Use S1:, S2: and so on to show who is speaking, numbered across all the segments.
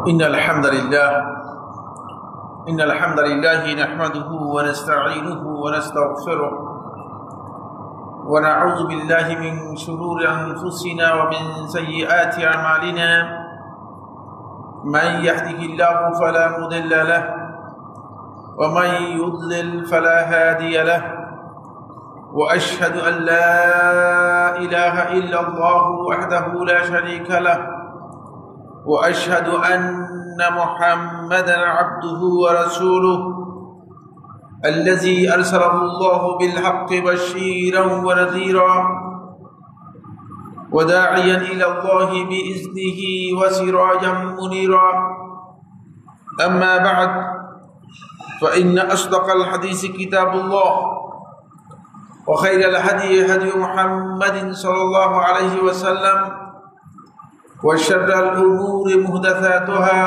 S1: إن الحمد لله نحمده ونستعينه ونستغفره ونعوذ بالله من شرور أنفسنا ومن سيئات أعمالنا من يهده الله فلا مضل له ومن يضلل فلا هادي له وأشهد أن لا إله إلا الله وحده لا شريك له وأشهد أن محمدا عبده ورسوله الذي أرسله الله بالحق بشيرا ونذيرا وداعيا إلى الله بإذنه وسراجا منيرا أما بعد فإن أصدق الحديث كتاب الله وخير الهدي هدي محمد صلى الله عليه وسلم وشر الأمور محدثاتها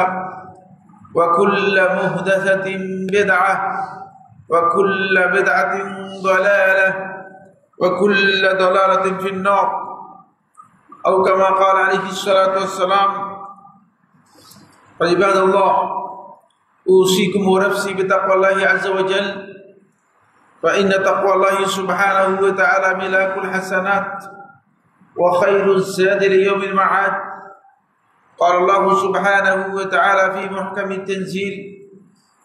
S1: وكل محدثة بدعة وكل بدعة ضلالة وكل ضلالة في النار أو كما قال عليه الصلاة والسلام. عباد الله أوصيكم ونفسي بتقوى الله عز وجل فإن تقوى الله سبحانه وتعالى ملاك الحسنات وخير الزاد ليوم المعاد. قال الله سبحانه وتعالى في محكم التنزيل: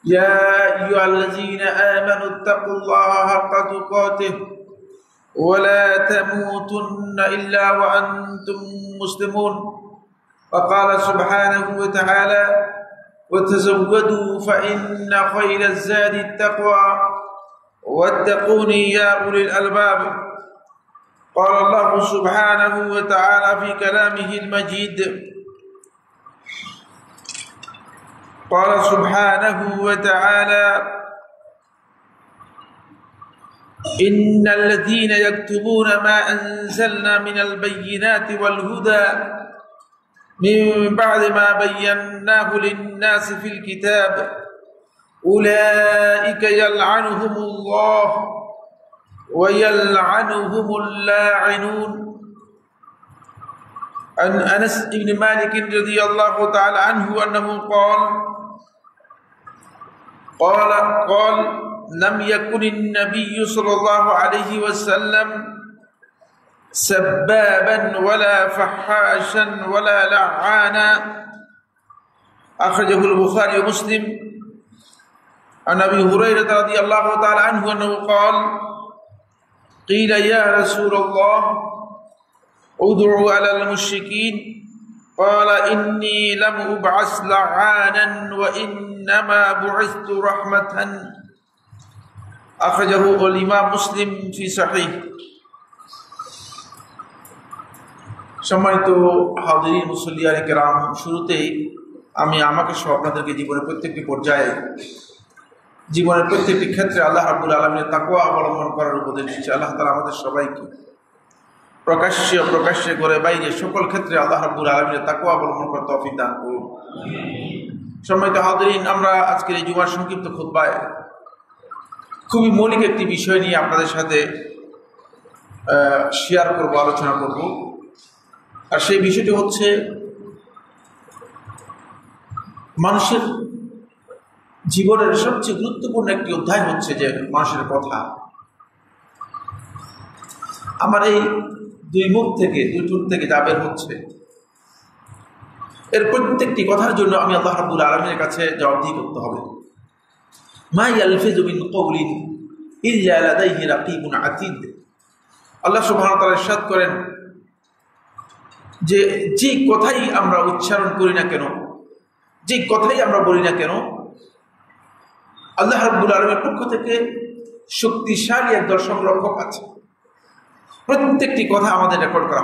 S1: يا أيها الذين آمنوا اتقوا الله حق تقاته ولا تموتن إلا وأنتم مسلمون. وقال سبحانه وتعالى: وتزودوا فإن خير الزاد التقوى واتقوني يا أولي الألباب. قال الله سبحانه وتعالى في كلامه المجيد: قال سبحانه وتعالى: إن الذين يكتبون ما أنزلنا من البينات والهدى من بعد ما بيناه للناس في الكتاب أولئك يلعنهم الله ويلعنهم اللاعنون. عن أنس بن مالك رضي الله تعالى عنه أنه قال لم يكن النبي صلى الله عليه وسلم سبابا ولا فحاشا ولا لعانا. أخرجه البخاري ومسلم. عن أبي هريرة رضي الله تعالى عنه أنه قال: قيل يا رسول الله ادعوا على المشركين قال: إني لم أبعث لعانا وإنما بعثت رحمة. أخرجه الإمام مسلم في صحيح. সম্মানিত হাজিরিন মুসল্লিয়ান কিরাম, শুরুতেই আমি আমাকে সহ আপনাদেরকে জীবনের প্রত্যেকটি পর্যায়ে জীবনের প্রত্যেকটি ক্ষেত্রে আল্লাহ রাব্বুল আলামিনের তাকওয়া অবলম্বন করার উপদেশ দিচ্ছি। আল্লাহ তাআলা আমাদের সবাইকে প্রকাশ্যে করে বাইরে সকল ক্ষেত্রে আল্লাহ রাব্বুল আলামিনের তাকওয়া অবলম্বন করতে তৌফিক দান করুন। সম্মানিত হাজিরিন, আমরা আজকের এই জুমার সংক্ষিপ্ত খুতবায় খুবই মৌলিক একটি বিষয় নিয়ে আপনাদের সাথে শেয়ার করব, আলোচনা করব। আর সেই বিষয়টি হচ্ছে মানুষের জীবনের সবচেয়ে গুরুত্বপূর্ণ একটি অধ্যায় হচ্ছে যে মানুষের কথা। আমার এই দুই ঠোঁট থেকে যা বের হচ্ছে এর প্রত্যেকটি কথার জন্য আমি আল্লাহ রাব্বুল আলামিনের কাছে জবাবদিহি করতে হবে। মা ইয়ালফিযু মিন কওলিন ইল্লা লাদাইহি রাকীবুন আতীদ। আল্লাহ সুবহানাহু ওয়া তাআলা ইরশাদ করেন যে কথাই আমরা উচ্চারণ করি না কেন, যে কথাই আমরা বলি না কেন, আল্লাহ রাব্বুল আলামিনের পক্ষ থেকে শক্তিশালী একদল সংরক্ষক আছে। প্রত্যেকটি কথা আমাদের রেকর্ড করা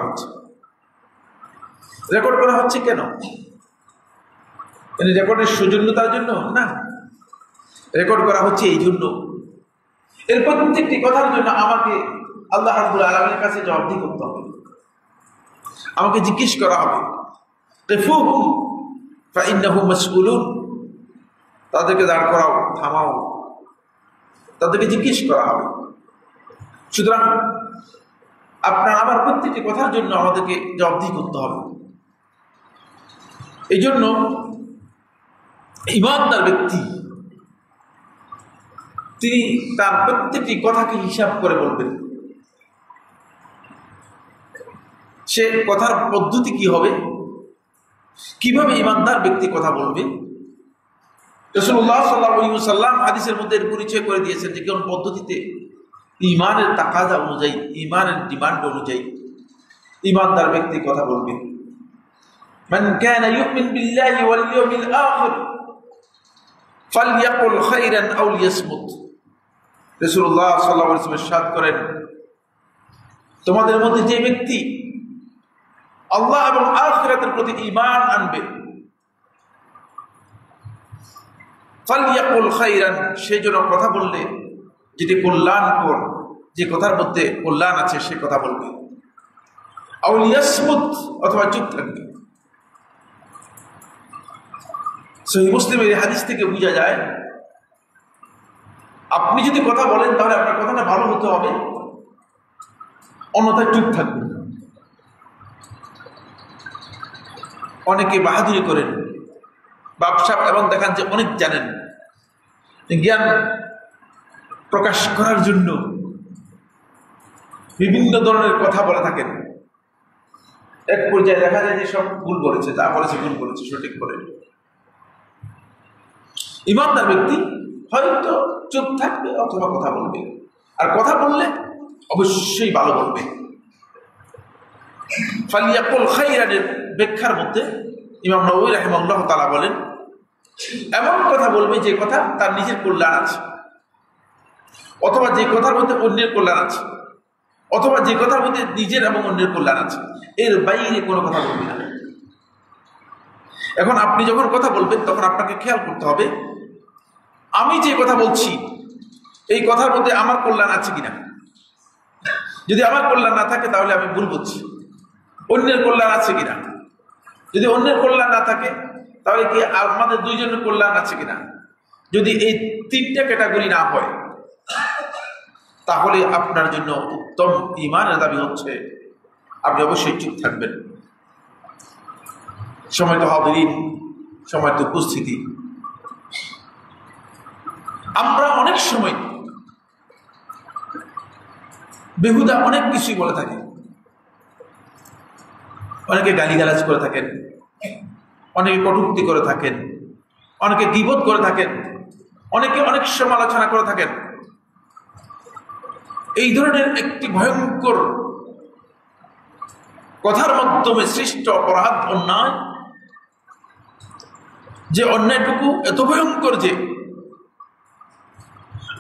S1: হচ্ছে কেন? রেকর্ডের সৌজন্যতার জন্য না, রেকর্ড করা হচ্ছে এই জন্য, এর প্রত্যেকটি কথার জন্য আমাকে আল্লাহ রাব্বুল আলামিনের কাছে জবাবদিহি করতে হবে। আমাকে জিজ্ঞেস করা হবে, কিফুহুম ফাইন্নাহুম মাসউলুন। তাদেরকে দাঁড় করাও, থামাও, তাদেরকে জিজ্ঞেস করা হবে। সুতরাং আপনার আমার প্রত্যেকটি কথার জন্য আমাদেরকে জবাবদিহি করতে হবে। এই জন্য ঈমানদার ব্যক্তি তিনি তার প্রত্যেকটি কথাকে হিসাব করে বলবেন। সে কথার পদ্ধতি কি হবে, কিভাবে ঈমানদার ব্যক্তি কথা বলবে। রাসূলুল্লাহ সাল্লাল্লাহু আলাইহি ওয়াসাল্লাম হাদিসের মধ্যে পরিচয় করে দিয়েছেন যে কোন পদ্ধতিতে ঈমানের তাকাজা অনুযায়ী, ঈমানের ডিমান্ড অনুযায়ী ঈমানদার ব্যক্তি কথা বলবে। মান কানা ইউমিন বিল্লাহি ওয়াল ইয়াউমিল আখির ফালইয়াকুল খায়রান আও লিয়াসমুত। রাসূলুল্লাহ সাল্লাল্লাহু আলাইহি ওয়াসাল্লাম ইরশাদ করেন, তোমাদের মধ্যে যে ব্যক্তি আল্লাহ এবং আখিরাতের প্রতি ঈমান আনবে, ফালইয়াকুল খায়রান, সে যেন কথা বললে যেটি কল্যাণকর, যে কথার মধ্যে কল্যাণ আছে সে কথা বলবে, আও লিয়াসমুত, অথবা চুপ থাকবে। সহিহ মুসলিমের এই হাদিস থেকে বোঝা যায় আপনি যদি কথা বলেন তাহলে আপনার কথাটা ভালো হতে হবে, অন্যথায় চুপ থাকবেন। অনেকে বাহাদুরি করেন, ব্যবসা এবং দেখান যে অনেক জানেন, জ্ঞান প্রকাশ করার জন্য বিভিন্ন ধরনের কথা বলে থাকেন। এক পর্যায়ে দেখা যায় যে সব ভুল বলেছে, যা বলেছে ভুল বলেছে, সঠিক বলে। ঈমানদার ব্যক্তি হয়তো চুপ থাকবে অথবা কথা বলবে, আর কথা বললে অবশ্যই ভালো বলবে। ফালিয়াকুল খায়রানের ব্যাখ্যার মধ্যে ইমাম নববী রাহিমাহুল্লাহ তাআলা বলেন, এমন কথা বলবে যে কথা তার নিজের কল্যাণ আছে, অথবা যে কথার মধ্যে অন্যের কল্যাণ আছে, অথবা যে কথার মধ্যে নিজের এবং অন্যের কল্যাণ আছে, এর বাইরে কোনো কথা বলবে না। এখন আপনি যখন কথা বলবেন তখন আপনাকে খেয়াল করতে হবে, আমি যে কথা বলছি এই কথার মধ্যে আমার কল্যাণ আছে কিনা। যদি আমার কল্যাণ না থাকে তাহলে আমি ভুল বলছি। অন্যের কল্যাণ আছে কিনা, যদি অন্যের কল্যাণ না থাকে তাহলে কি আমাদের দুইজনের কল্যাণ আছে কিনা। যদি এই তিনটা ক্যাটাগরি না হয় তাহলে আপনার জন্য উত্তম ঈমানের দাবি হচ্ছে আপনি অবশ্যই চুপ থাকবেন। সময় তো হাজিরিন, সময় তো উপস্থিতি, আমরা অনেক সময় বেহুদা অনেক কিছুই বলে থাকি। অনেকে গালিগালাজ করে থাকেন, অনেকে কটূক্তি করে থাকেন, অনেকে গীবত করে থাকেন, অনেকে অনেক সমালোচনা করে থাকেন। এই ধরনের একটি ভয়ঙ্কর কথার মাধ্যমে সৃষ্ট অপরাধ, অন্যায়, যে অন্যায়টুকু এত ভয়ঙ্কর যে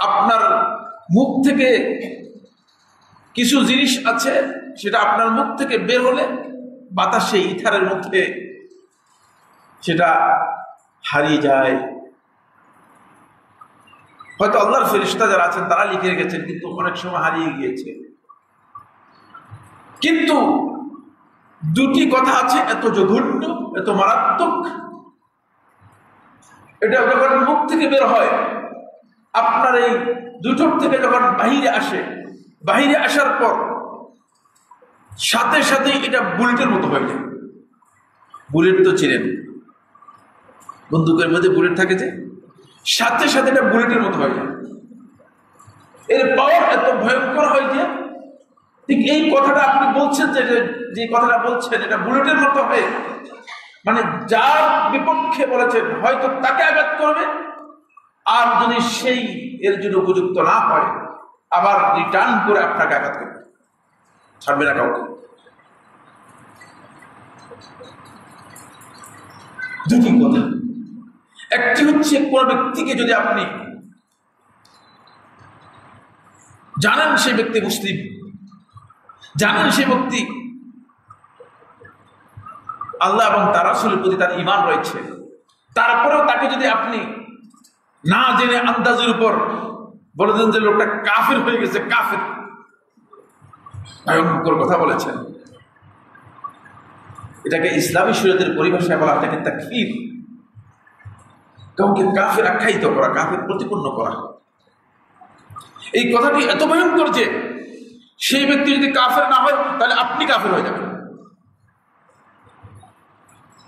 S1: আপনার মুখ থেকে কিছু জিনিস আছে সেটা আপনার মুখ থেকে বের হলে বাতাসে ইথারের মধ্যে সেটা হারিয়ে যায়। হয়তো আল্লাহর ফেরেশতা যারা আছেন তারা লিখে রেখেছেন, কিন্তু অনেক সময় হারিয়ে গিয়েছে। কিন্তু দুটি কথা আছে এত জঘন্য, এত মারাত্মক, এটা যখন মুখ থেকে বের হয়, আপনার এই দুটোর থেকে যখন বাহিরে আসে, বাহিরে আসার পর সাথে সাথে এটা বুলেটের মতো হয়ে যায়। বুলেট তো চিনেন, বন্দুকের মধ্যে বুলেট থাকে, যে সাথে সাথে এটা বুলেটের মতো হয়ে যায়। এর পাওয়ার এত ভয়ঙ্কর হয় যে ঠিক এই কথাটা আপনি বলছেন, যে কথাটা বলছেন এটা বুলেটের মতো হয়, মানে যার বিপক্ষে বলেছেন হয়তো তাকে আঘাত করবে, আর যদি সেই এর জন্য উপযুক্ত না হয় আবার রিটার্ন করে আপনাকে আঘাত করবে, ছাড়বে না কাউকে। দুটি কথা, একটি হচ্ছে কোন ব্যক্তিকে যদি আপনি জানেন সেই ব্যক্তি মুসলিম, জানেন সেই ব্যক্তি আল্লাহ এবং তার রাসূলের প্রতি তার ঈমান রয়েছে, তারপরেও তাকে যদি আপনি না জেনে আন্দাজের উপর বলে দেন যে লোকটা কাফের হয়ে গেছে, কাফের, ভয়ঙ্কর কথা বলেছেন, এটাকে ইসলামী শরীয়তের পরিভাষায় বলা হয় এটাকে তাকফীর। কাউকে কাফের আখ্যায়িত করা, কাফের প্রতিপন্ন করা। এই কথাটি এত ভয়ঙ্কর যে সেই ব্যক্তি যদি কাফের না হয় তাহলে আপনি কাফের হয়ে যাবেন।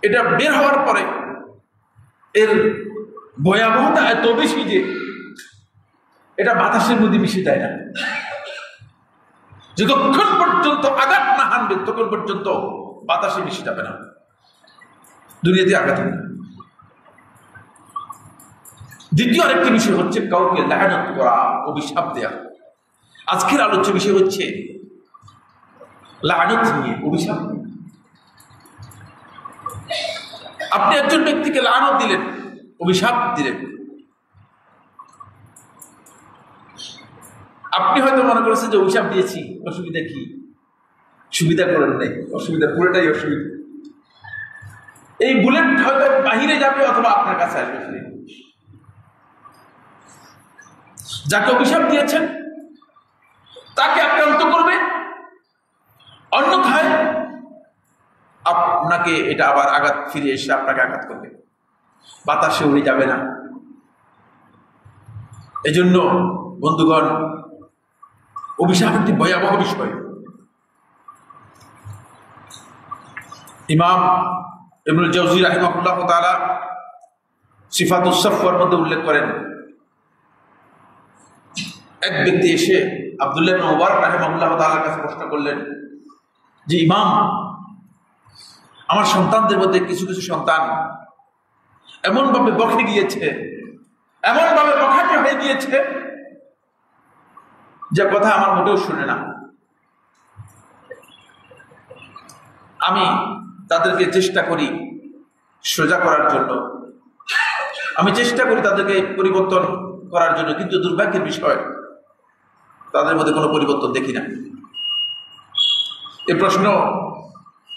S1: এটা বের হওয়ার পরে এর ভয়াবহতা এত বেশি যে এটা বাতাসের মধ্যে মিশে যায় না। যতক্ষণ পর্যন্ত আঘাত না হানবে ততক্ষণ পর্যন্ত বাতাসে মিশে যাবে না, দুনিয়াতে আঘাত হবে। দ্বিতীয় আরেকটি বিষয় হচ্ছে কাউকে লানত করা, অভিশাপ দেয়া। আজকের আলোচ্য বিষয় হচ্ছে লানত নিয়ে, অভিশাপ। আপনি একজন ব্যক্তিকে লানত দিলেন, অভিশাপ দিলেন, আপনি হয়তো মনে করেছেন যে অভিশাপ দিয়েছি, অসুবিধা কি? সুবিধা করেন নাই, অসুবিধা পুরোটাই অসুবিধা। এই বুলেট হয়তো বাহিরে যাবে অথবা আপনার কাছে আসবে ফিরে। যাকে অভিশাপ দিয়েছেন তাকে আক্রান্ত করবে, অন্যথায় আপনাকে এটা আবার আঘাত ফিরে এসে আপনাকে আঘাত করবে, বাতাসে উড়ে যাবে না। এজন্য বন্ধুগণ, অভিশাপ একটি ভয়াবহ বিষয়। ইমাম ইবনুল জাওজি রাহিমাহুল্লাহ তাআলা সিফাতুস সাফওয়ার মধ্যে উল্লেখ করেন, এক ব্যক্তি এসে আব্দুল্লাহ ইবনে মুবারক রাহিমাহুল্লাহ তাআলার কাছে প্রশ্ন করলেন যে, ইমাম, আমার সন্তানদের মধ্যে কিছু কিছু সন্তান এমনভাবে বকে গিয়েছে, এমনভাবে বখাটে হয়ে গিয়েছে যে কথা আমার মোটেও শুনে না। আমি তাদেরকে চেষ্টা করি সোজা করার জন্য, আমি চেষ্টা করি তাদেরকে পরিবর্তন করার জন্য, কিন্তু দুর্ভাগ্যের বিষয় তাদের মধ্যে কোনো পরিবর্তন দেখি না। এই প্রশ্ন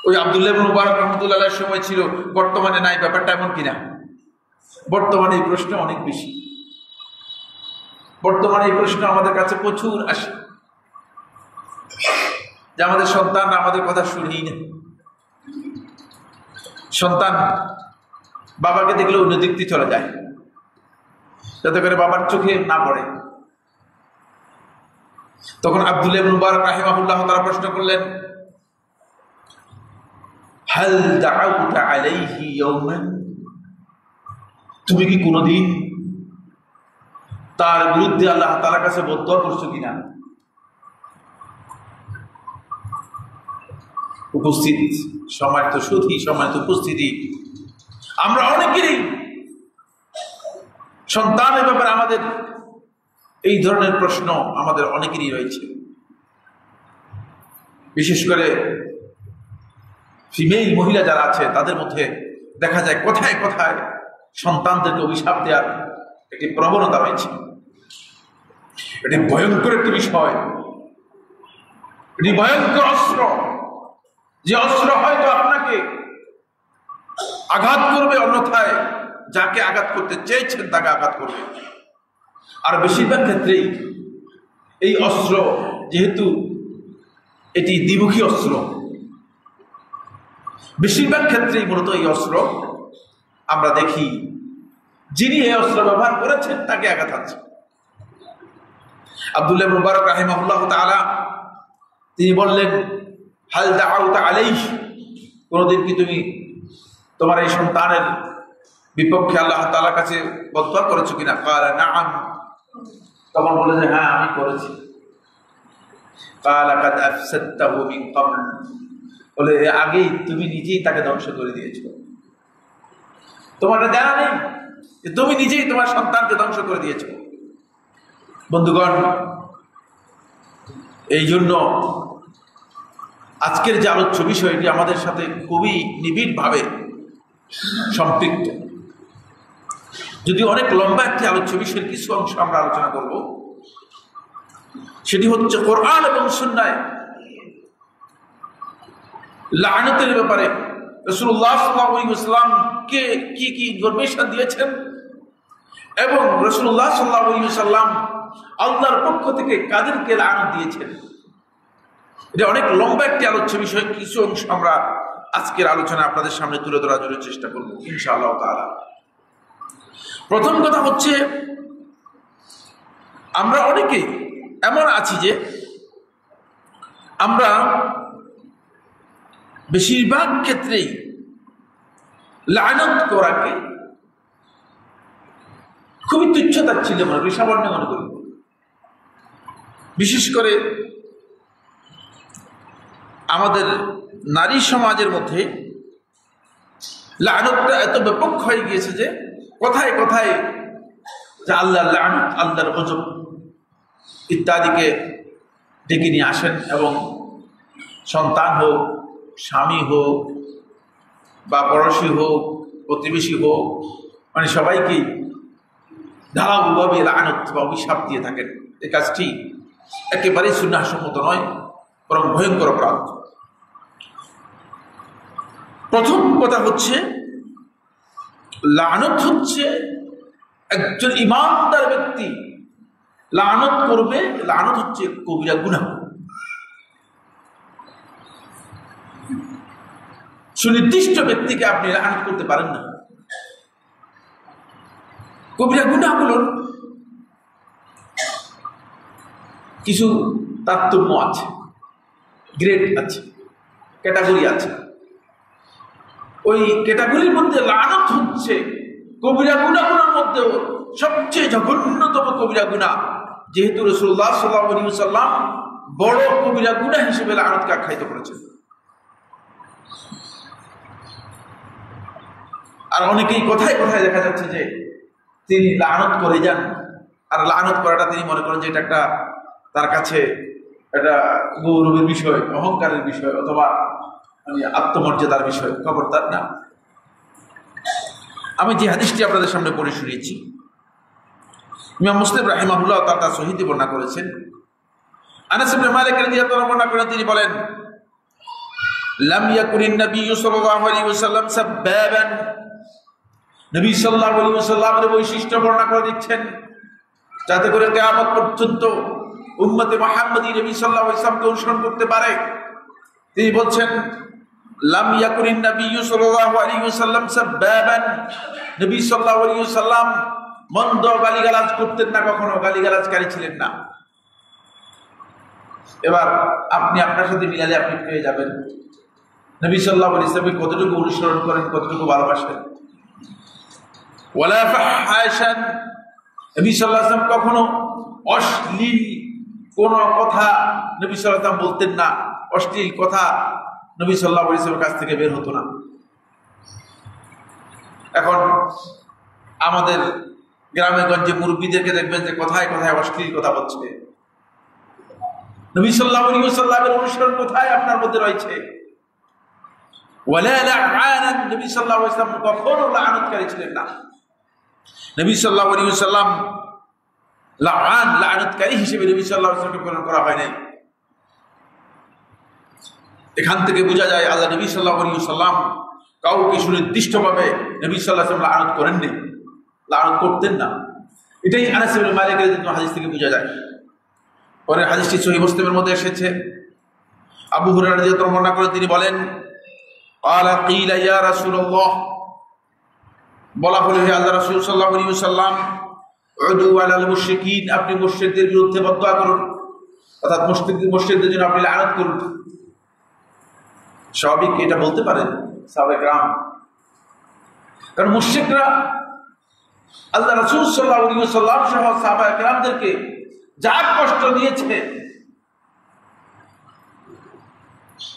S1: ওই আব্দুল্লাহ ইবনে মুবারক রাহমাতুল্লাহর সময় ছিল, বর্তমানে নাই। ব্যাপারটা এমন কিনা? বর্তমানে এই প্রশ্ন অনেক বেশি। বর্তমানে এই প্রশ্ন আমাদের কাছে প্রচুর আসে যে আমাদের সন্তান আমাদের কথা শুনেই না। সন্তান বাবাকে দেখলে অন্য দিক দিয়ে চলে যায়, যাতে করে বাবার চোখে না পড়ে। তখন আব্দুল্লাহ ইবনে মুবারক রাহিমাহুল্লাহ তাআলা প্রশ্ন করলেন, হাল দাআউতা আলাইহি ইয়াওমান, তুমি কি কোনদিন তার বিরুদ্ধে আল্লাহ তাআলার কাছে বদদোয়া করছো কিনা? উপস্থিত সম্মানিত সুধী, সম্মানিত উপস্থিতি, আমরা অনেকেরই সন্তানের ব্যাপারে আমাদের এই ধরনের প্রশ্ন আমাদের অনেকেরই রয়েছে। বিশেষ করে ফিমেল মহিলা যারা আছে তাদের মধ্যে দেখা যায় কোথায় কোথায় সন্তানদেরকে অভিশাপ দেওয়ার একটি প্রবণতা রয়েছে। এটি ভয়ঙ্কর একটি বিষয়, এটি ভয়ঙ্কর অস্ত্র, যে অস্ত্র হয়তো আপনাকে আঘাত করবে, অন্যথায় যাকে আঘাত করতে চেয়েছেন তাকে আঘাত করবে। আর বেশিরভাগ ক্ষেত্রেই এই অস্ত্র, যেহেতু এটি দ্বিমুখী অস্ত্র, বেশিরভাগ ক্ষেত্রেই মূলত এই অস্ত্র আমরা দেখি যিনি এই অস্ত্র ব্যবহার করেছেন তাকে আঘাত আছে। আব্দুল্লাহ ইবনে মুবারক রাহিমাহুল্লাহ তাআলা তিনি বললেন, হাল দাআউতা আলাইহি, কোনদিন কি তুমি তোমার এই সন্তানের বিপক্ষে আল্লাহ তাআলার কাছে বদদোয়া করেছো কিনা? ক্বালা নাআম, তখন বলে যে হ্যাঁ আমি করেছি। ক্বালা কাদ আফসাদতাহু মিন ক্বাবল, বলে আগেই তুমি নিজেই তাকে ধ্বংস করে দিয়েছো। তোমার জানা নেই যে তুমি নিজেই তোমার সন্তানকে ধ্বংস করে দিয়েছো। বন্ধুগণ, এই জন্য আজকের যে আলোচ্য বিষয়টি আমাদের সাথে খুবই নিবিড়ভাবে সম্পৃক্ত। যদি অনেক লম্বা একটি আলোচ্য বিষয়ের কিছু অংশ আমরা আলোচনা করব, সেটি হচ্ছে কোরআন এবং সুন্নাহয় লাআনতের ব্যাপারে রাসূলুল্লাহ সাল্লাল্লাহু আলাইহি ওয়াসাল্লাম কে কি কি ইনফরমেশন দিয়েছেন এবং রাসূলুল্লাহ সাল্লাল্লাহু আলাইহি ওয়াসাল্লাম আল্লাহর পক্ষ থেকে কাদেরকে লাআনত দিয়েছেন। এটা অনেক লম্বা একটি আলোচ্য বিষয়, কিছু অংশ আমরা আজকের আলোচনা আপনাদের সামনে তুলে ধরার জন্য চেষ্টা করব ইনশাআল্লাহ তাআলা। প্রথম কথা হচ্ছে, আমরা অনেকে এমন আছি যে আমরা বেশিরভাগ ক্ষেত্রেই লানত করাকে খুবই তুচ্ছতার ছিল মনে করি, সামান্য মনে করি। বিশেষ করে আমাদের নারী সমাজের মধ্যে লাআনতটা এত ব্যাপক হয়ে গিয়েছে যে কথায় কথায় যে আল্লাহর লাআনত, আল্লাহর গজব ইত্যাদিকে ডেকে নিয়ে আসেন এবং সন্তান হোক, স্বামী হোক, বা পড়োশী হোক, প্রতিবেশী হোক, মানে সবাইকেই ধারাবাহিকভাবে লাআনত বা অভিশাপ দিয়ে থাকেন। এই কাজটি একেবারেই সুন্নাহসম্মত নয়, বরং ভয়ঙ্কর অপরাধ। প্রথম কথা হচ্ছে, লাআনত হচ্ছে একজন ঈমানদার ব্যক্তি লাআনত করবে। লাআনত হচ্ছে কবিরা গুনাহ। সুনির্দিষ্ট ব্যক্তিকে আপনি লাআনত করতে পারেন না। কবিরা গুনাহগুলোর কিছু তারতম্য আছে, গ্রেড আছে, ক্যাটাগরি আছে। ওই ক্যাটাগরির মধ্যে লাআনত হচ্ছে কবিরা গুনাহগুলোর মধ্যেও সবচেয়ে জঘন্যতম কবিরা গুনাহ, যেহেতু রাসূলুল্লাহ সাল্লাল্লাহু আলাইহি ওয়াসাল্লাম বড় কবিরা গুনাহ হিসেবে লাআনতকে আখ্যায়িত করেছেন। আর অনেকেই কথায় কথায় দেখা যাচ্ছে যে তিনি লাআনত করে যান, আর লাআনত করাটা তিনি মনে করেন যে এটা একটা তার কাছে একটা গৌরবের বিষয়, অহংকারের বিষয়, অথবা আত্মমর্যাদার বিষয়। খবরদার না। আমি যে হাদিসটি আপনাদের সামনে পড়ে শুনিয়েছি, ইমাম মুসলিম রাহিমাহুল্লাহ তার সহিহে বর্ণনা করেছেন। আনাস ইবনে মালিক রাদিয়াল্লাহু আনহু বর্ণনা করেন, তিনি বলেন, লাম ইয়াকুনিন নাবিয়্যু সাল্লাল্লাহু আলাইহি ওয়াসাল্লাম সাব্বাবান। নবী সাল্লাল্লাহু আলাইহি ওয়াসাল্লামের বৈশিষ্ট্য বর্ণনা করে দিচ্ছেন, যাতে করে কিয়ামত পর্যন্ত উম্মতে মুহাম্মাদী নবী সাল্লাল্লাহু আলাইহি ওয়াসাল্লামকে অনুসরণ করতে পারে। তিনি বলছেন, লাম ইয়াকুনিন নাবিয়্যু সাল্লাল্লাহু আলাইহি ওয়াসাল্লাম সাব্বাবান। নবী সাল্লাল্লাহু আলাইহি ওয়াসাল্লাম মন্দ গালিগালাজ করতেন না, কখনো গালিগালাজকারী ছিলেন না। এবার আপনি আপনার সাথে মিলালে আপনি পেয়ে যাবেন নবী সাল্লাল্লাহু আলাইহি ওয়াসাল্লাম কতটুকু অনুসরণ করেন, কতটুকু ভালোবাসেন। ওয়ালা ফাহাশান। নবী সাল্লাল্লাহু আলাইহি ওয়াসাল্লাম কখনো অশ্লীল কোন কথা নবী সাল্লাল্লাহু আলাইহি ওয়াসাল্লাম বলতেন না। অশ্লীল কথা নবী সাল্লাল্লাহু আলাইহি ওয়াসাল্লামের কাছ থেকে বের হতো না। এখন আমাদের গ্রামে গঞ্জে মুরব্বীদেরকে দেখবেন যে কথায় কথায় অশ্লীল কথা বলছে। নবী সাল্লাল্লাহু আলাইহি ওয়াসাল্লামের অনুসরণ কোথায় আপনার মধ্যে রয়েছে? ওয়ালা লাআনান। নবী সাল্লাল্লাহু আলাইহি ওয়াসাল্লাম কখনো লাআনতকারী ছিলেন না। নবী সাল্লাল্লাহু আলাইহি ওয়াসাল্লাম লাআনতকারী হিসেবে নবী সাল্লাল্লাহু আলাইহি ওয়াসাল্লামকে প্রেরণ করা হয় নাই। এখান থেকে বোঝা যায় আল্লাহ নবী সাল্লাল্লাহু আলাইহি ওয়াসাল্লাম কাউকে সুনির্দিষ্টভাবে নবী সাল্লাল্লাহু আলাইহি ওয়াসাল্লাম লাআনত করেননি, লাআনত করতেন না। এটাই আনাস ইবনে মালিকের হাদিস থেকে বোঝা যায়। পরের হাদিসটি সহিহ মুসলিমের মধ্যে এসেছে। আবু হুরায়রা রাদিয়াল্লাহু আনহু বর্ণনা করেন, তিনি বলেন, ক্বালা কিলা ইয়া রাসূলুল্লাহ। বলা হলো, হে আল্লাহর রাসূল সাল্লাল্লাহু আলাইহি ওয়াসাল্লাম, উদু আলাল মুশরিকিন। আপনি মুশরিকদের বিরুদ্ধে বদদুআ করুন, অর্থাৎ মুশরিকদের জন্য আপনি লাআনত করুন। স্বাভাবিক এটা বলতে পারেন সাহাবায়ে কেরাম, কারণ মুশরিকরা আল্লাহ রাসূল সাল্লাল্লাহু আলাইহি ওয়াসাল্লাম সহ সাহাবায়ে কেরামদেরকে যা কষ্ট দিয়েছে,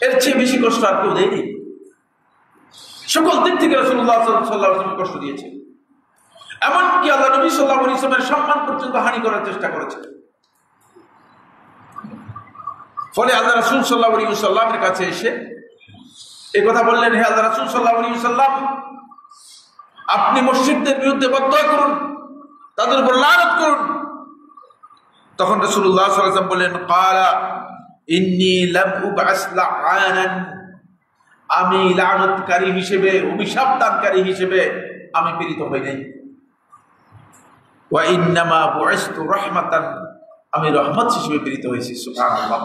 S1: এর চেয়ে বেশি কষ্ট আর কেউ দেয়নি। সকল দিক থেকে রাসূলুল্লাহ সাল্লাল্লাহু আলাইহি ওয়াসাল্লাম কষ্ট দিয়েছে। এমনকি আল্লাহ নবী সাল্লাল্লাহু আলাইহি ওয়াসাল্লামের সম্মান পর্যন্ত হানি করার চেষ্টা করেছে। ফলে আল্লাহ রাসূল সাল্লাল্লাহু আলাইহি ওয়াসাল্লামের কাছে এসে এই কথা বললেন, হে আল্লাহ রাসূল সাল্লাল্লাহু আলাইহি ওয়াসাল্লাম, আপনি মুশরিকদের বিরুদ্ধে বদদুআ করুন, তাদের উপর লানত করুন। তখন রাসূলুল্লাহ সাল্লাল্লাহু আলাইহি ওয়াসাল্লাম বললেন, ক্বালা ইন্নী লাম উবআস লাআনান। আমি লানতকারী হিসেবে, অভিশাপ দানকারী হিসেবে আমি প্রেরিত হই নাই। ওয়া ইন্নামা বুইসতু রাহমাতান। আমি রহমত হিসেবে প্রেরিত হয়েছি। সুবহানাল্লাহ।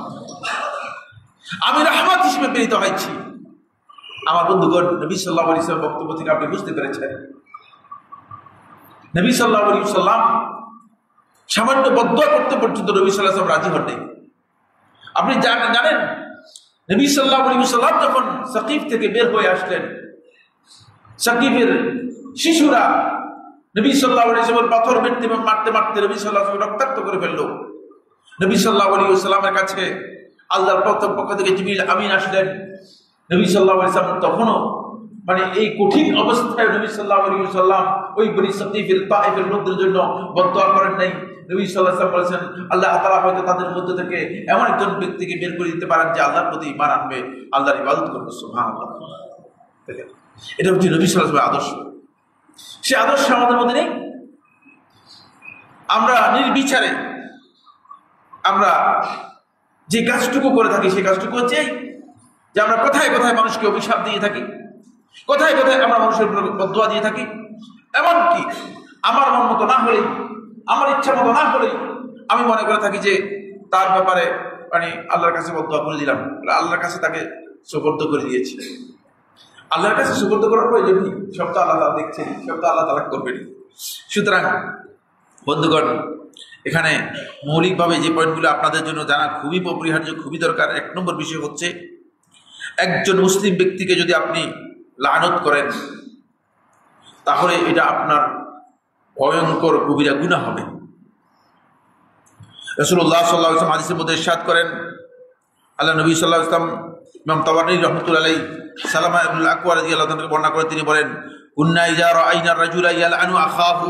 S1: আমি রহমত হিসেবে প্রেরিত হয়েছি। আমার বন্ধুগণ, নবী সাল্লাল্লাহু আলাইহি ওয়াসাল্লাম বক্তব্য থেকে আপনি বুঝতে পেরেছেন, নবী সাল্লাল্লাহু আলাইহি ওয়াসাল্লাম সামান্য বদদুআ করতে পর্যন্ত নবী সাল্লাল্লাহু আলাইহি ওয়াসাল্লাম রাজি হন নাই। আপনি জানেন, নবী সাল্লাল্লাহু আলাইহি ওয়াসাল্লাম যখন সাকিফ থেকে বের হয়ে আসলেন, সাকিফের শিশুরা নবী সাল্লাল্লাহু আলাইহি ওয়াসাল্লাম পাথর মারতে মারতে নবী সাল্লাল্লাহু আলাইহি ওয়াসাল্লাম রক্তাক্ত করে ফেললো। নবী সাল্লাল্লাহু আলাইহি ওয়াসাল্লামের কাছে আল্লাহর পক্ষ থেকে জিবরিল আমিন আসলেন। নবী সাল্লাল্লাহু আলাইহি ওয়াসাল্লাম তখনও মানে এই কঠিন অবস্থায় নবী সাল্লাল্লাহু আলাইহি ওয়াসাল্লাম ওই বনি সাকিফের তায়েফের লোকদের জন্য বদদোয়া করেন নাই। নবী সাল্লাল্লাহু আলাইহি ওয়াসাল্লাম বলেছেন, আল্লাহ তাআলা হয়তো তাদের মধ্যে থেকে এমন একজন ব্যক্তিকে বের করে দিতে পারেন যে আল্লাহর প্রতি ঈমান আনবে, আল্লাহর ইবাদত করবে। সুবহানাল্লাহ। এটা হচ্ছে নবী সাল্লাল্লাহু আলাইহি ওয়াসাল্লামের আদর্শ। সে আদর্শ আমাদের মধ্যে নেই। আমরা নির্বিচারে আমরা যে কাজটুকু করে থাকি সেই কাজটুকু হচ্ছে যে আমরা কোথায় কোথায় মানুষকে অভিশাপ দিয়ে থাকি, কোথায় কোথায় আমরা মানুষের বদদোয়া দিয়ে থাকি। এমনকি আমার মন মতো না হলেই, আমার ইচ্ছা মতো না হলেই আমি মনে করে থাকি যে তার ব্যাপারে মানে আল্লাহর কাছে বদদোয়া করে দিলাম, আল্লাহর কাছে তাকে সুপর্দ করে দিয়েছি। আল্লাহর কাছে সুপর্দ করার প্রয়োজন নেই, সব তো আল্লাহ তাআলা দেখছেন, সব তো আল্লাহ তাআলা করবেন। সুতরাং বন্ধুগণ, এখানে মৌলিকভাবে যে পয়েন্টগুলো আপনাদের জন্য জানা খুবই অপরিহার্য, খুবই দরকার। 1 নম্বর বিষয় হচ্ছে, একজন মুসলিম ব্যক্তিকে যদি আপনি লানত করেন তাহলে এটা আপনার ভয়ঙ্কর কবিরা গুনাহ হবে। রাসূলুল্লাহ সাল্লাল্লাহু আলাইহি ওয়াসাল্লাম হাদিসের মধ্যে ইরশাদ করেন, আল্লাহ নবী সাল্লাল্লাহু আলাইহি ওয়াসাল্লাম ইমাম তাবারী রাহমাতুল্লাহি আলাইহি সালামা ইবনুল আকওয়া রাদিয়াল্লাহু তাআলা বর্ণনা করেন, তিনি বলেন, কুন্না ইযা রাআইনা রাজুলা ইয়ালআনু আখাহু,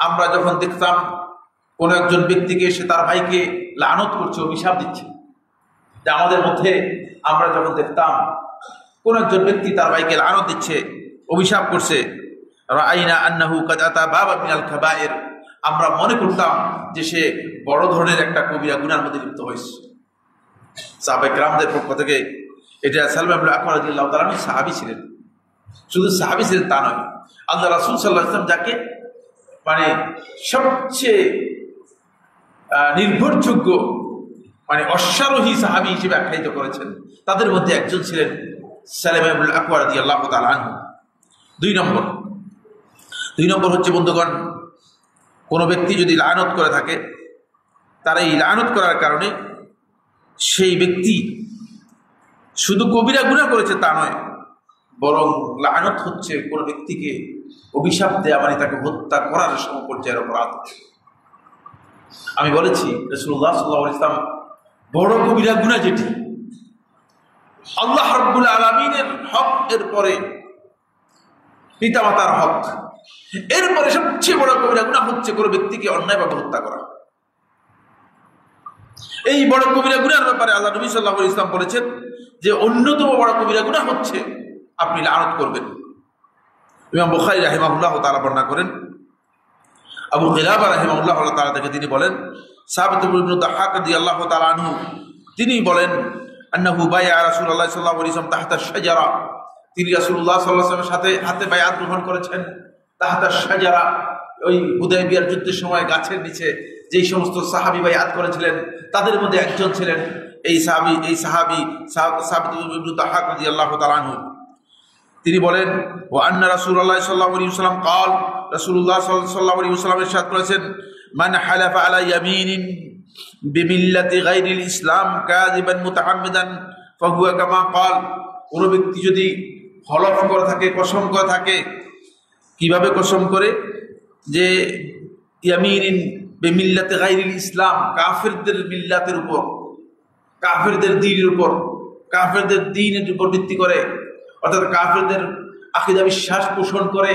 S1: আমরা যখন দেখতাম কোন একজন ব্যক্তিকে সে তার ভাইকে লানত করছে, অভিশাপ দিচ্ছে, আমাদের মধ্যে আমরা যখন দেখতাম কোন একজন ব্যক্তি তার ভাইকে লানত দিচ্ছে, অভিশাপ করছে, রাআইনা আন্নাহু কাদ আতা বাবা মিনাল কাবায়ের, আমরা মনে করতাম যে সে বড় ধরনের একটা কবিরা গুনার মধ্যে লিপ্ত হয়েছে। সাহাবায়ে কেরামদের পক্ষ থেকে এটা সালমান ইবনে আকওয়া রাদিয়াল্লাহু তাআলা সাহাবী ছিলেন, শুধু সাহাবী ছিলেন তা নয়, আল্লাহ রাসূল সাল্লাল্লাহু আলাইহি ওয়াসাল্লাম যাকে মানে সবচেয়ে নির্ভরযোগ্য মানে অশ্বারোহী সাহাবী হিসেবে আখ্যায়িত করেছেন, তাদের মধ্যে একজন ছিলেন সালমান ইবনে আকওয়া রাদিয়াল্লাহু তাআলা আনহু। 2 নম্বর হচ্ছে বন্ধুগণ, কোনো ব্যক্তি যদি লানত করে থাকে, তার এই লানত করার কারণে সেই ব্যক্তি শুধু কবিরা গুনাহ করেছে তা নয়, বরং লানত হচ্ছে কোনো ব্যক্তিকে অভিশাপ দেয়া, মানে তাকে হত্যা করার সমপর্যায়ের অপরাধ। আমি বলেছি রাসূলুল্লাহ সাল্লাল্লাহু আলাইহি ওয়াসাল্লাম বড় কবিরা গুনাহ যেটি আল্লাহ রাব্বুল আলামিনের হক, এরপরে পিতামাতার হক, এরপরে সবচেয়ে বড় কবিরা গুনাহ হচ্ছে কোনো ব্যক্তিকে অন্যায়ভাবে হত্যা করা। এই বড় কবিরা গুনাহের ব্যাপারে আল্লাহ নবী সাল্লাল্লাহু আলাইহি ওয়াসাল্লাম বলেছেন যে অন্যতম বড় কবিরা গুনাহ হচ্ছে আপনি লানত করবেন। ইমাম বুখারী রাহিমাহুল্লাহ তাআলা বর্ণনা করেন, আবু কিলাবা রাহিমাহুল্লাহ তাআলা থেকে তিনি বলেন, সাবিত ইবনে দাহহাক রাদিয়াল্লাহু তাআলা আনহু তিনি বলেন, আন্নাহু বাইআ রাসূলুল্লাহ সাল্লাল্লাহু আলাইহি ওয়াসাল্লাম তাহতা শাজারা, তিনি রাসূলুল্লাহ সাল্লাল্লাহু আলাইহি ওয়াসাল্লামের সাথে হাতে বায়াত গ্রহণ করেছেন তাহতা শাজারা, ওই হুদায়বিয়ার যুদ্ধের সময় গাছের নিচে যেই সমস্ত সাহাবী বায়াত করেছিলেন তাদের মধ্যে একজন ছিলেন এই সাহাবী সাবিত ইবনে দাহহাক রাদিয়াল্লাহু তাআলা আনহু। তিনি বলেন, ওয়া আন্না রাসূলুল্লাহ সাল্লাল্লাহু আলাইহি ওয়াসাল্লাম قال, রাসূলুল্লাহ সাল্লাল্লাহু আলাইহি ওয়াসাল্লাম ইরশাদ করেছেন, মান হালাফা আলা ইয়ামিনিন বিমিল্লাতি গায়রিল ইসলাম কাযিবান মুতাআম্মিদান ফাহুয়া কামা قال, কোন ব্যক্তি যদি হলফ করে থাকে, কসম করে থাকে, কিভাবে কসম করে, যে ইয়ামিনিন বিমিল্লাতি গায়রিল ইসলাম, কাফিরদের মিল্লাতের উপর, কাফিরদের দ্বীনের উপর, কাফিরদের দ্বীনের উপর ভিত্তি করে, অর্থাৎ কাফিরদের আকীদা বিশ্বাস পোষণ করে,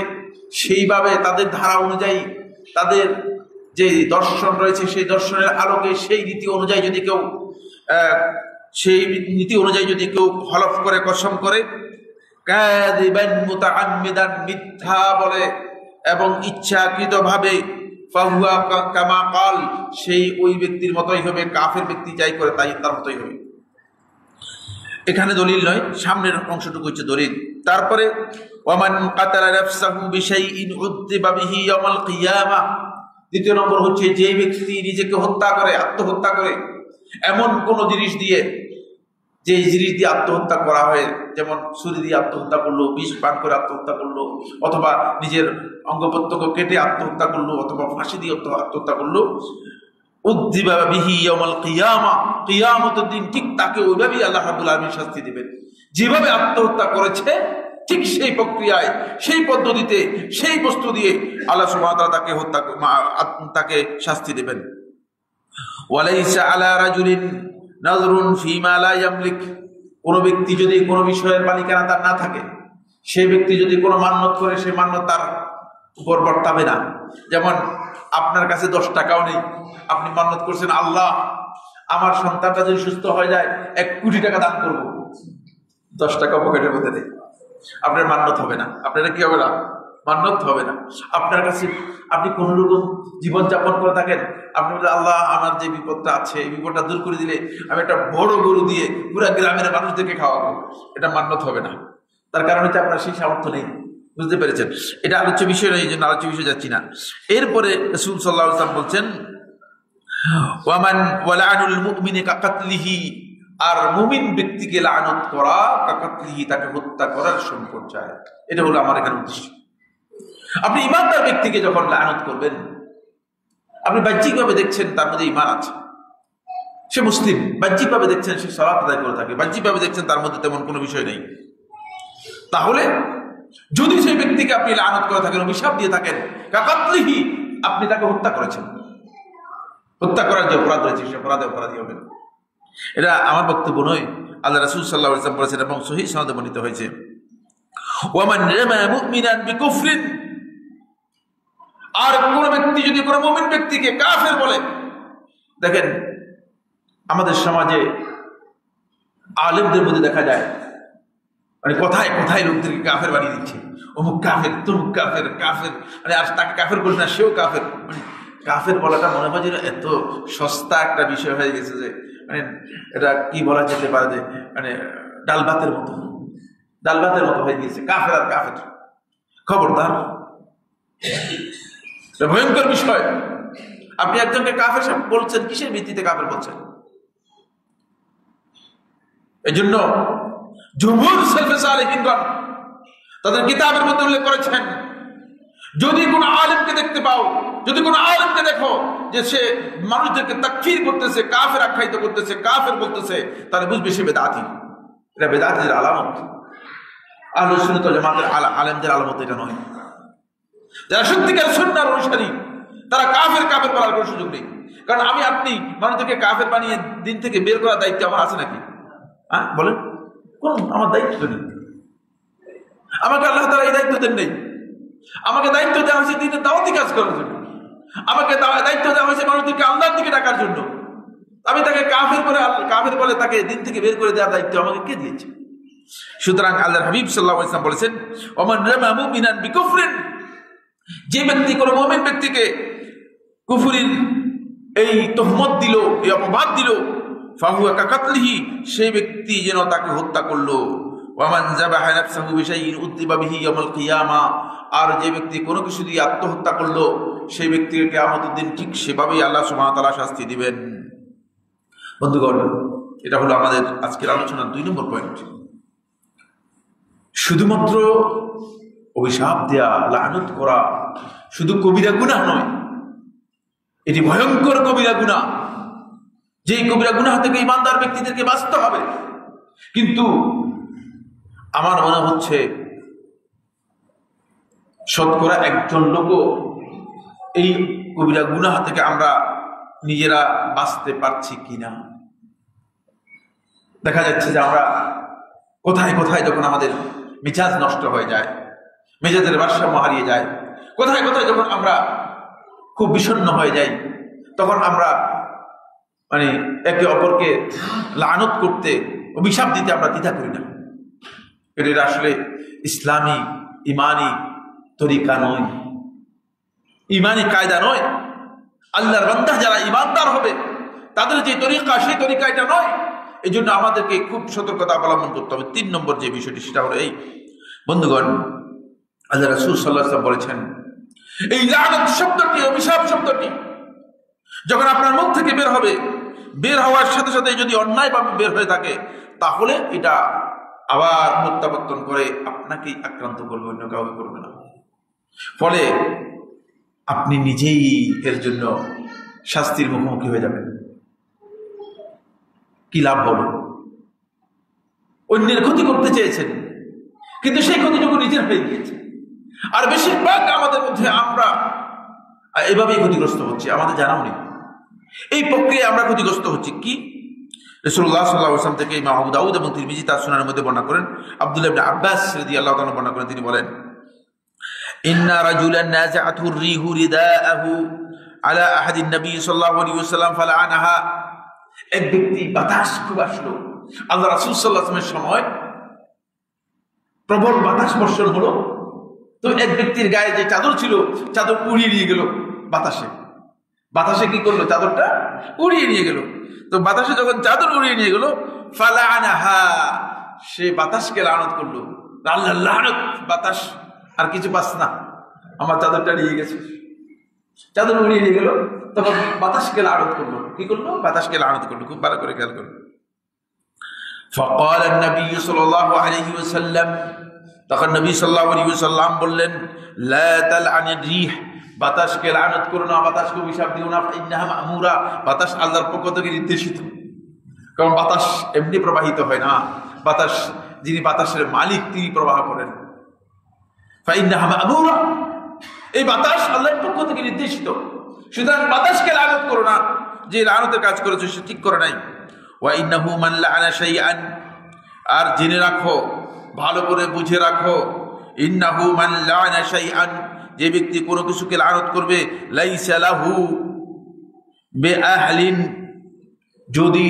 S1: সেইভাবে তাদের ধারা অনুযায়ী, তাদের যে দর্শন রয়েছে সেই দর্শনের আলোকে সেই নীতি অনুযায়ী যদি কেউ হলফ করে, কসম করে, কাযিবান মুতাআম্মিদান, মিথ্যা বলে এবং ইচ্ছাকৃতভাবে, ফাহুয়া কামা ক্বাল, সেই ওই ব্যক্তির মতোই হবে, কাফের ব্যক্তি যাই করে তাই তার মতোই হবে। এখানে দলিল নয়, সামনের অংশটুকু হচ্ছে দলিল। তারপরে ওয়ামান কাতালা নাফসাহু বিশাইইন উযযিবা বিহি ইয়াউমাল কিয়ামাহ, 2 নম্বর হচ্ছে যে ব্যক্তি নিজেকে হত্যা করে, আত্মহত্যা করে এমন কোন জিনিস দিয়ে, যে জিনিস দিয়ে আত্মহত্যা করা হয়, যেমন ছুরি দিয়ে আত্মহত্যা করলো, বিষ পান করে আত্মহত্যা করলো, অথবা নিজের অঙ্গ প্রত্যঙ্গ কেটে আত্মহত্যা করলো, অথবা ফাঁসি দিয়ে আত্মহত্যা করলো, উযযিবা বিহি ইয়াউমাল কিয়ামাহ, কিয়ামতের দিন ঠিক তাকে ওইভাবেই আল্লাহ রাব্বুল আলামিন শাস্তি দিবেন, যেভাবে আত্মহত্যা করেছে ঠিক সেই প্রক্রিয়ায়, সেই পদ্ধতিতে, সেই বস্তু দিয়ে আল্লাহ সুবহানাহু ওয়া তাআলা তাকে শাস্তি দেবেন। ওয়ালাইসা আলা রাজুলিন নাযরুন ফীমা লা ইয়ামলিক, কোন ব্যক্তি যদি কোনো বিষয়ের মালিকানা তার না থাকে, সেই ব্যক্তি যদি কোনো মান্যত করে, সেই মান্যত তার উপর বর্তাবে না। যেমন আপনার কাছে 10 টাকাও নেই, আপনি মান্যত করছেন, আল্লাহ আমার সন্তানটা যদি সুস্থ হয়ে যায় 1 কোটি টাকা দান করব, 10 টাকা পকেটের মধ্যে নেই, আপনার মান্যত হবে না। আপনারা কি হবে না? মান্যত হবে না। আপনার কাছে আপনি কোন রকম জীবনযাপন করে থাকেন, আপনি বলেন আল্লাহ আমার যে বিপদটা আছে, এই বিপদটা দূর করে দিলে আমি একটা বড় গরু দিয়ে পুরা গ্রামের মানুষদেরকে খাওয়াবো, এটা মান্যত হবে না। তার কারণ হচ্ছে আপনার সেই সামর্থ্য নেই। বুঝতে পেরেছেন? এটা আলোচ্য বিষয় নয়, এই জন্য আলোচ্য বিষয় যাচ্ছি না। এরপরে রাসূল সাল্লাল্লাহু আলাইহি ওয়াসাল্লাম বলছেন ওয়ামান ওয়ালানুল মুমিনি কাকাতলিহি, আর মুমিন ব্যক্তিকে লানত করা কাকাতলিহি, তাকে হত্যা করার সম্পর্যায়। এটা হলো আমার এখানে উদ্দেশ্য। আপনি ইমানদার ব্যক্তিকে যখন লানত করবেন, আপনি বাহ্যিকভাবে দেখছেন তার মধ্যে ঈমান আছে, সে মুসলিম, বাহ্যিকভাবে দেখছেন সে সালাত আদায় করে থাকে, বাহ্যিকভাবে দেখছেন তার মধ্যে তেমন কোনো বিষয় নেই, তাহলে যদি সেই ব্যক্তিকে আপনি লানত করে থাকেন, অভিশাপ দিয়ে থাকেন, কাকাতলিহি, আপনি তাকে হত্যা করেছেন, হত্যা করার যে অপরাধ রয়েছে সে অপরাধী হবেন। এটা আমার বক্তব্য নয়, আল্লাহ রাসূল সাল্লাল্লাহু আলাইহি ওয়াসাল্লাম বলেছেন এবং সহিহ সনদে বর্ণিত হয়েছে। ওয়ামান রামা মুমিনান বিকুফরিন, আর কোন ব্যক্তি যদি কোনো মুমিন ব্যক্তিকে কাফের বলে, দেখেন আমাদের সমাজে আলেমদের মধ্যে দেখা যায় মানে কোথায় কোথায় লোকদেরকে কাফের বানিয়ে দিচ্ছে, অমুক কাফের, তমুক কাফের, কাফের, মানে আর তাকে কাফের বলি না সেও কাফের। মানে কাফের বলাটা মনে হয় যেন এত সস্তা একটা বিষয় হয়ে গেছে যে মানে এটা কি বলা যেতে পারে যে মানে ডাল ভাতের মতো হয়ে গিয়েছে কাফের আর কাফের। খবরদার, ভয়ঙ্কর বিষয়। আপনি একজনকে কাফের বলছেন, কিসের ভিত্তিতে কাফের বলছেন? এই জন্য জুমহুর সালফে সালেহিনগণ তাদের কিতাবের মধ্যে উল্লেখ করেছেন, যদি কোন আলেমকে দেখতে পাও, যদি কোন আলেমকে দেখো যে সে মানুষদেরকে তাকফীর করতেছে, কাফের আখ্যায়িত করতেছে, কাফের বলতেছে, তাহলে বুঝবে সে বেদাতি। এটা বেদাতের আলামত। আহলে সুন্নাত ওয়াল জামাতের আলেমদের আলামত এটা নয়। যারা সত্যিকার সুন্নাহর অনুসারী তারা কাফের বলার কোনো সুযোগ নেই। কারণ আমি আপনি মানুষদেরকে কাফের বানিয়ে দিন থেকে বের করার দায়িত্ব আমার আছে নাকি? হ্যাঁ বলেন, কোন আমার দায়িত্ব নেই। আমাকে আল্লাহ তাআলা এই দায়িত্ব দেন নেই। আমাকে দায়িত্ব দেওয়া হয়েছে দিনের দাওয়াতি কাজ করার জন্য, আমাকে দায়িত্ব দেওয়া হয়েছে মানুষদেরকে আল্লাহর দিকে ডাকার জন্য। আমি তাকে কাফের বলে তাকে দিন থেকে বের করে দেওয়ার দায়িত্ব আমাকে কে দিয়েছে? সুতরাং আল্লাহর হাবিব সাল্লাল্লাহু আলাইহি ওয়াসাল্লাম বলেছেন, ওমান রামা মুমিনান বিকুফরিন, যে ব্যক্তি কোনো মুমিন ব্যক্তিকে কুফরির এই তহমত দিল, এই অপবাদ দিল, ফাহুয়া কাকাতলিহি, সেই ব্যক্তি যেন তাকে হত্যা করলো। ওয়ামান যাবাহা নাফসাহু বিশাইইন উযিবা বিহি ইয়াউমাল কিয়ামা, আর যে ব্যক্তি কোনো কিছু দিয়ে আত্মহত্যা করলো, সেই ব্যক্তিকে কিয়ামতের দিন ঠিক সেভাবেই আল্লাহ সুবহানাহু ওয়া তাআলা শাস্তি দিবেন। বন্ধুগণ, এটা হলো আমাদের আজকের আলোচনার 2 নম্বর পয়েন্ট। শুধুমাত্র অভিশাপ দেয়া, লানত করা শুধু কবিরা গুনাহ নয়, এটি ভয়ঙ্কর কবিরা গুনাহ। যেই কবিরা গুনাহ থেকে ইমানদার ব্যক্তিদেরকে বাঁচতে হবে। কিন্তু আমার মনে হচ্ছে শতকরা 1জন লোকও এই কবিরা গুনাহ থেকে আমরা নিজেরা বাঁচতে পারছি কিনা। দেখা যাচ্ছে যে আমরা কোথায় কোথায় যখন আমাদের মেজাজ নষ্ট হয়ে যায়, মেজাজের ভারসাম্য হারিয়ে যায়, কোথায় কোথায় যখন আমরা খুব বিষণ্ণ হয়ে যাই, তখন আমরা মানে একে অপরকে লানত করতে, অভিশাপ দিতে আমরা দ্বিধা করি না। এটা আসলে ইসলামী ইমানি তরিকা নয়, ইমানি কায়দা নয়। আল্লাহর বান্দা যারা ইমানদার হবে তাদের যে তরিকা, সেই তরিকা এটা নয়। এই জন্য আমাদেরকে খুব সতর্কতা অবলম্বন করতে হবে। 3 নম্বর যে বিষয়টি সেটা হলো এই, বন্ধুগণ, আল্লাহ রাসূল সাল্লাল্লাহু আলাইহি ওয়াসাল্লাম বলেছেন, এই লানত শব্দটি, অভিশাপ শব্দটি যখন আপনার মুখ থেকে বের হবে, বের হওয়ার সাথে সাথে যদি অন্যায়ভাবে বের হয়ে থাকে, তাহলে এটা আবার প্রত্যাবর্তন করে আপনাকেই আক্রান্ত করবে, অন্য কাউকে করবে না। ফলে আপনি নিজেই এর জন্য শাস্তির মুখোমুখি হয়ে যাবেন। কি লাভ হবে? অন্যের ক্ষতি করতে চেয়েছেন কিন্তু সেই ক্ষতিটুকু নিজের হয়ে গিয়েছে। আর বেশিরভাগ আমাদের মধ্যে আমরা এভাবেই ক্ষতিগ্রস্ত হচ্ছি, আমাদের জানাও নেই। এই প্রক্রিয়ায় আমরা ক্ষতিগ্রস্ত হচ্ছি। কি? রাসূলুল্লাহ সাল্লাল্লাহু আলাইহি ওয়াসাল্লাম থেকে ইমাম আবু দাউদ এবং তিরমিজি তার সুনানের মধ্যে বর্ণনা করেন, আব্দুল্লাহ ইবনে আব্বাস রাদিয়াল্লাহু তাআলা বর্ণনা করেন, তিনি বলেন, ইন্না রাজুলান নাযাআতহু রিহু রিদাআহু আলা আহাদিন নবী সাল্লাল্লাহু আলাইহি ওয়াসাল্লাম ফালাআনাহা। এক ব্যক্তি বাতাস খুব আসলো, আল্লাহ রাসূল সাল্লাল্লাহু আলাইহি ওয়াসাল্লামের সময় প্রবল বাতাস বর্ষণ হলো। তো এক ব্যক্তির গায়ে যে চাদর ছিল, চাদর উড়িয়ে নিয়ে গেল বাতাসে। বাতাসে কি করলো? চাদরটা উড়িয়ে নিয়ে গেল। তো বাতাসে যখন চাদর উড়িয়ে নিয়ে গেল, ফালাআনাহা, সে বাতাসকে লানত করলো। আল্লাহর লানত, বাতাস আর কিছু পাস না, আমার চাদরটা নিয়ে গেছে। চাদর উড়িয়ে নিয়ে গেল, তখন বাতাসকে লানত করলো। কি করলো? বাতাসকে লানত করলো। খুব ভালো করে খেয়াল করলো। فقال النبي صلى الله عليه وسلم, তখন নবী সাল্লাল্লাহু আলাইহি ওয়াসাল্লাম বললেন, লা তালআন রিহ, বাতাসকে লানত করো না, বাতাসকে অভিশাপ দিও না, ইন্নাহা মা'মুরা, বাতাস আল্লাহর পক্ষ থেকে নির্দেশিত। কারণ বাতাস এমনি প্রবাহিত হয় না, বাতাস, যিনি বাতাসের মালিক তিনি প্রবাহ করেন। ফাইন্নাহা মা'মুরা, এই বাতাস আল্লাহর পক্ষ থেকে নির্দেশিত। সুতরাং বাতাসকে লানত করো না, যে লানতের কাজ করেছে সে ঠিক করে নাই। ওয়া ইন্নাহু মান লা'আনা শাইআন, আর জেনে রাখো, ভালো করে বুঝে রাখো, ইন্নাহু মান লা'আনা শাইআন, যে ব্যক্তি কোনো কিছুকে লানত করবে, লাইসা লাহু বিআহলিন, যদি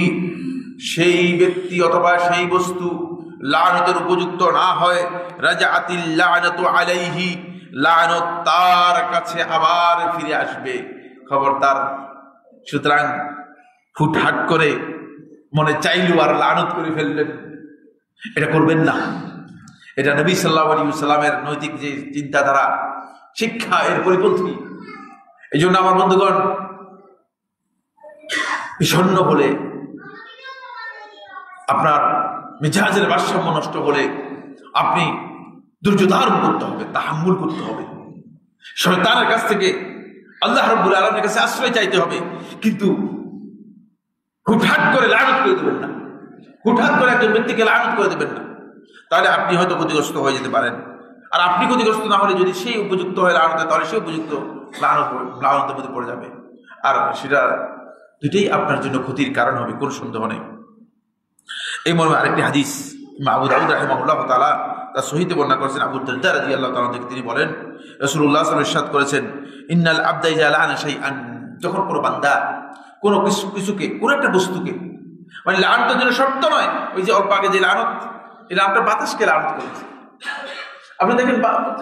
S1: সেই ব্যক্তি অথবা সেই বস্তু লানতের উপযুক্ত না হয়, রাজাআতিল লা'নাতু আলাইহি, লানত তার কাছে আবার ফিরে আসবে। খবরদার। সুতরাং হুটহাট করে মনে চাইলো আর লানত করে ফেললেন, এটা করবেন না। এটা নবী সাল্লাল্লাহু আলাইহি ওয়াসাল্লামের নৈতিক যে চিন্তাধারা, শিক্ষা, এর পরিপন্থী। এই জন্য আমার বন্ধুগণ, বিষণ্ণ হলে, আপনার মেজাজের ভারসাম্য নষ্ট হলে আপনি ধৈর্য ধারণ করতে হবে, তাহাম্মুল করতে হবে, শয়তানের কাছ থেকে আল্লাহ রাব্বুল আলামিনের কাছে আশ্রয় চাইতে হবে। কিন্তু হুটহাট করে লানত করে দেবেন না, হুটহাট করে একজন ব্যক্তিকে লানত করে দেবেন না, তাহলে আপনি হয়তো ক্ষতিগ্রস্ত হয়ে যেতে পারেন। আর আপনি ক্ষতিগ্রস্ত না হলে যদি সেই উপযুক্ত হয় লানতে, তাহলে সেই উপযুক্ত লানতের মধ্যে পড়ে যাবে, আর সেটা দুটোই আপনার জন্য ক্ষতির কারণ হবে, কোনো সন্দেহ নেই। এই মর্মে আরেকটি হাদিস আবু দাউদ রাহিমাহুল্লাহ তাআলা তার সহিতে বর্ণনা করেছেন, আবু দারদা রাদিয়াল্লাহু তাআলা থেকে তিনি বলেন, রাসূলুল্লাহ সাল্লাল্লাহু আলাইহি ওয়াসাল্লাম ইরশাদ করেছেন, ইন্নাল আবদা ইযা লা'আনা শাইআন, যখন কোনো বান্দা কোনো কিছুকে, কোনো একটা বস্তুকে, মানে লানতের জন্য শর্ত নয়, ওই যে অল্প আগে যে লানত, এই লানটা বাতাসকে লানত করেছে। আপনি দেখেন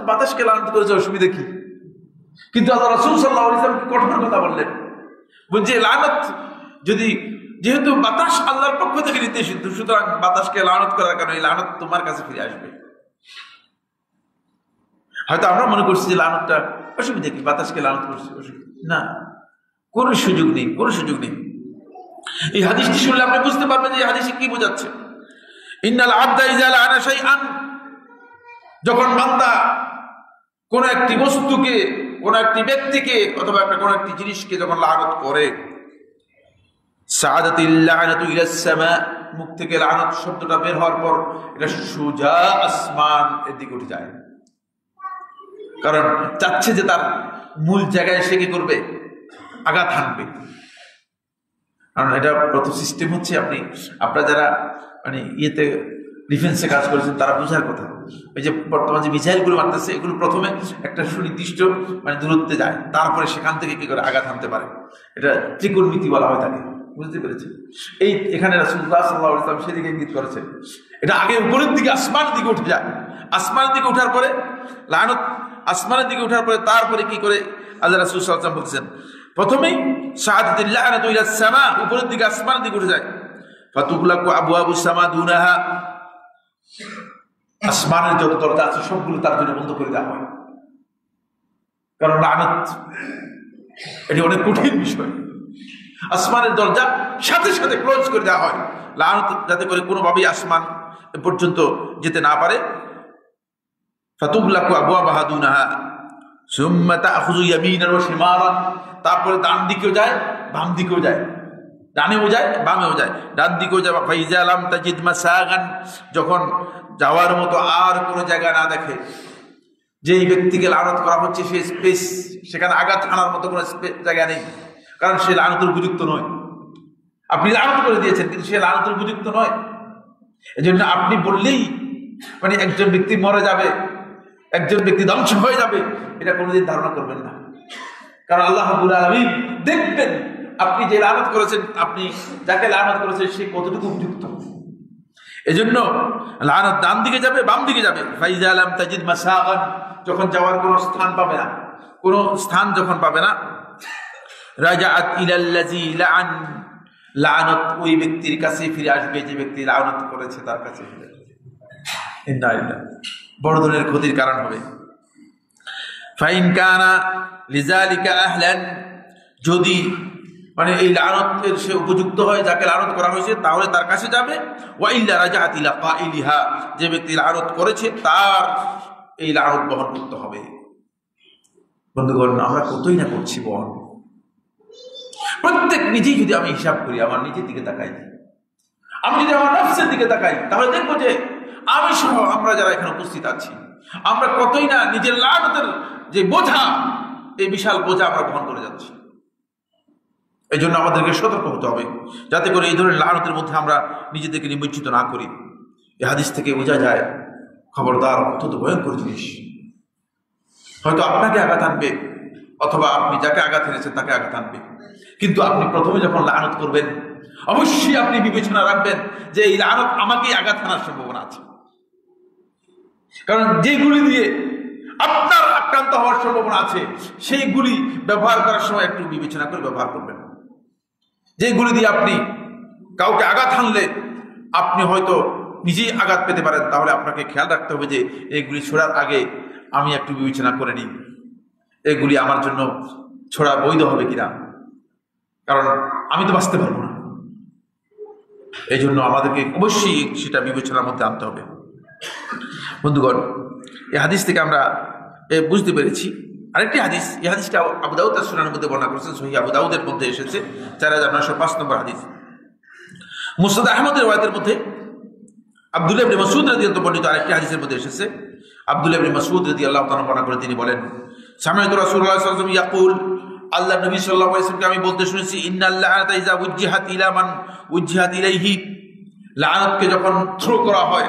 S1: বাতাসকে লানত করেছে, অসুবিধা কি? কিন্তু আল্লাহ রাসূল সাল্লাল্লাহু আলাইহি ওয়াসাল্লাম কঠোর কথা বললেন, বলছে লানত, যদি যেহেতু বাতাস আল্লাহর পক্ষ থেকে নির্দেশিত, সুতরাং বাতাসকে লানত করার কারণে এই লানত তোমার কাছে ফিরে আসবে। হয়তো আমরা মনে করছি যে লানতটা অসুবিধা কি, বাতাসকে লানত করছে, অসুবিধা না, কোনো সুযোগ নেই, কোনো সুযোগ নেই। এই হাদিসটি শুনলে আপনি বুঝতে পারবেন যে এই হাদিসে কি বোঝাচ্ছে। ইন্নাল আবদা ইযা লা'আনা শাইআন, যখন বান্দা কোন একটি বস্তুকে, কোন একটি ব্যক্তিকে অথবা কোন একটি জিনিসকে যখন লানত করে, সাআদাতিল লা'নাতু ইলাস সামা, মুখ থেকে লানত শব্দটা বের হওয়ার পর এটা সোজা আসমান এর দিকে উঠে যায়। কারণ চাচ্ছে যে তার মূল জায়গায় সে কি করবে, আঘাত হানবে। কারণ এটা প্রথম সিস্টেম হচ্ছে, আপনারা যারা মানে ইয়েতে ডিফেন্সে কাজ করেছেন তারা বোঝার কথা। ওই যে বর্তমান যে মিসাইলগুলো মারতেছে, এগুলো প্রথমে একটা সুনির্দিষ্ট মানে দূরত্বে যায়, তারপরে সেখান থেকে কি করে আঘাত হানতে পারে, এটা ত্রিকোণমিতি বলা হয় তাকে। বুঝতে পেরেছেন? এই এখানে রাসূলুল্লাহ সাল্লাল্লাহু আলাইহি ওয়াসাল্লাম সেদিকে ইঙ্গিত করেছেন। এটা আগে উপরের দিকে, আসমানের দিকে উঠে যায়। আসমানের দিকে ওঠার পরে লানত, আসমানের দিকে ওঠার পরে তারপরে কি করে আল্লাহ রাসূল সাল্লাল্লাহু আলাইহি ওয়াসাল্লাম বলছেন, প্রথমেই সাআদাতিল লা'নাতু ইলাস সামা, উপরের দিকে, আসমানের দিকে উঠে যায়। ফাতুগলাকু আবওয়াবুস সামা দুনাহা, আসমানের যত দরজা আছে সবগুলো তার জন্য বন্ধ করে দেওয়া হয়। কারণ লানত এটি অনেক কঠিন বিষয়। আসমানের দরজা সাথে সাথে ক্লোজ করে দেওয়া হয়, লানত যাতে করে কোনোভাবেই আসমান পর্যন্ত যেতে না পারে। ফাতুগলাকু আবওয়াবাহা দুনাহা সুম্মা তাখুযু ইয়ামিনান ওয়া শিমালান, তারপরে ডান দিকেও যায়, বাম দিকেও যায়, ডানেও যায়, বামেও যায়, ডান দিকেও যায়। ফাইজা লাম তাজিদ মাসাগান, যখন যাওয়ার মতো আর কোনো জায়গা না দেখে, যেই ব্যক্তিকে লানত করা হচ্ছে সে স্পেস, সেখানে আঘাত হানার মতো কোনো জায়গা নেই, কারণ সে লানতের উপযুক্ত নয়। আপনি লানত করে দিয়েছেন কিন্তু সে লানতের উপযুক্ত নয়। এজন্য আপনি বললেই মানে একজন ব্যক্তি মরে যাবে, একজন ব্যক্তি ধ্বংস হয়ে যাবে, এটা কোনোদিন ধারণা করবেন না। কারণ আল্লাহ রাব্বুল আলামিন দেখবেন আপনি যে লানত করেছেন, আপনি যাকে লানত করেছেন সে কতটুকু উপযুক্ত। এজন্য লানত ডান দিকে যাবে, বাম দিকে যাবে। ফাইজা লাম তাজিদ মাসাগান, যখন যাওয়ার কোনো স্থান পাবে না, কোনো স্থান যখন পাবে না, রাজাআত ইলাল্লাযী লাআন, লানত ওই ব্যক্তির কাছে ফিরে আসবে যে ব্যক্তি লানত করেছে, তার কাছে ফিরে আসবে। ইন্না লিল্লাহ, বড় ধরনের ক্ষতির কারণ হবে। ফাইন কানা লিযালিকা আহলান, যদি মানে এই লানতের সে উপযুক্ত হয়, যাকে লানত করা হয়েছে, তাহলে তার কাছে যাবে। ওয়া ইল্লা রাজাআত ইলা কাইলিহা, যে ব্যক্তি লানত করেছে তার এই লানত বহন করতে হবে। বন্ধুগণ, আমরা কতই না করছি বহন। প্রত্যেক নিজেই যদি আমি হিসাব করি, আমার নিজের দিকে তাকাই, আমি যদি আমার নফসের দিকে তাকাই, তাহলে দেখবো যে আমি সহ আমরা যারা এখানে উপস্থিত আছি, আমরা কতই না নিজের লানতের যে বোঝা, এই বিশাল বোঝা আমরা বহন করে যাচ্ছি। এই জন্য আমাদেরকে সতর্ক হতে হবে, যাতে করে এই ধরনের লানতের মধ্যে আমরা নিজেদেরকে নিমজ্জিত না করি। এই হাদিস থেকে বোঝা যায়, খবরদার, অত্যন্ত ভয়ঙ্কর জিনিস। হয়তো আপনাকে আঘাত আনবে, অথবা আপনি যাকে আঘাত এনেছেন তাকে আঘাত আনবে, কিন্তু আপনি প্রথমে যখন লানত করবেন, অবশ্যই আপনি বিবেচনা রাখবেন যে এই লানত আমাকেই আঘাত আনার সম্ভাবনা আছে। কারণ যেগুলি দিয়ে আপনার আক্রান্ত হওয়ার সম্ভাবনা আছে, সেইগুলি ব্যবহার করার সময় একটু বিবেচনা করে ব্যবহার করবেন। যেগুলি দিয়ে আপনি কাউকে আঘাত হানলে আপনি হয়তো নিজেই আঘাত পেতে পারেন, তাহলে আপনাকে খেয়াল রাখতে হবে যে এইগুলি ছোড়ার আগে আমি একটু বিবেচনা করে নিই, এগুলি আমার জন্য ছোড়া বৈধ হবে কিনা, কারণ আমি তো বাঁচতে পারবো না। এই জন্য আমাদেরকে অবশ্যই সেটা বিবেচনার মধ্যে আনতে হবে। বন্ধুগণ, এই হাদিস থেকে আমরা বুঝতে পেরেছি আরেকটি হাদিস। এই হাদিসটা আবু দাউদ তার সুনানের মধ্যে বর্ণনা করেছেন, সহিহ আবু দাউদের মধ্যে এসেছে 4905 নম্বর হাদিস। মুসনাদ আহমদের riwayat-এর মধ্যে আব্দুল্লাহ ইবনে মাসউদ রাদিয়াল্লাহু আনহু বর্ণিত আরেকটি হাদিসের মধ্যে এসেছে। আব্দুল্লাহ ইবনে মাসউদ রাদিয়াল্লাহু তাআলা বর্ণনা করে তিনি বলেন, সামি'তু রাসূলুল্লাহ সাল্লাল্লাহু আলাইহি ওয়াসাল্লাম ইয়াকুল, আল্লাহ নবী সাল্লাল্লাহু আলাইহি ওয়াসাল্লামকে আমি বলতে শুনেছি, ইন্নাল লা'নাতা ইযা উজ্জিহাত ইলা মান উজ্জিহাত ইলাইহি, লা'নাতকে যখন থ্রো করা হয়,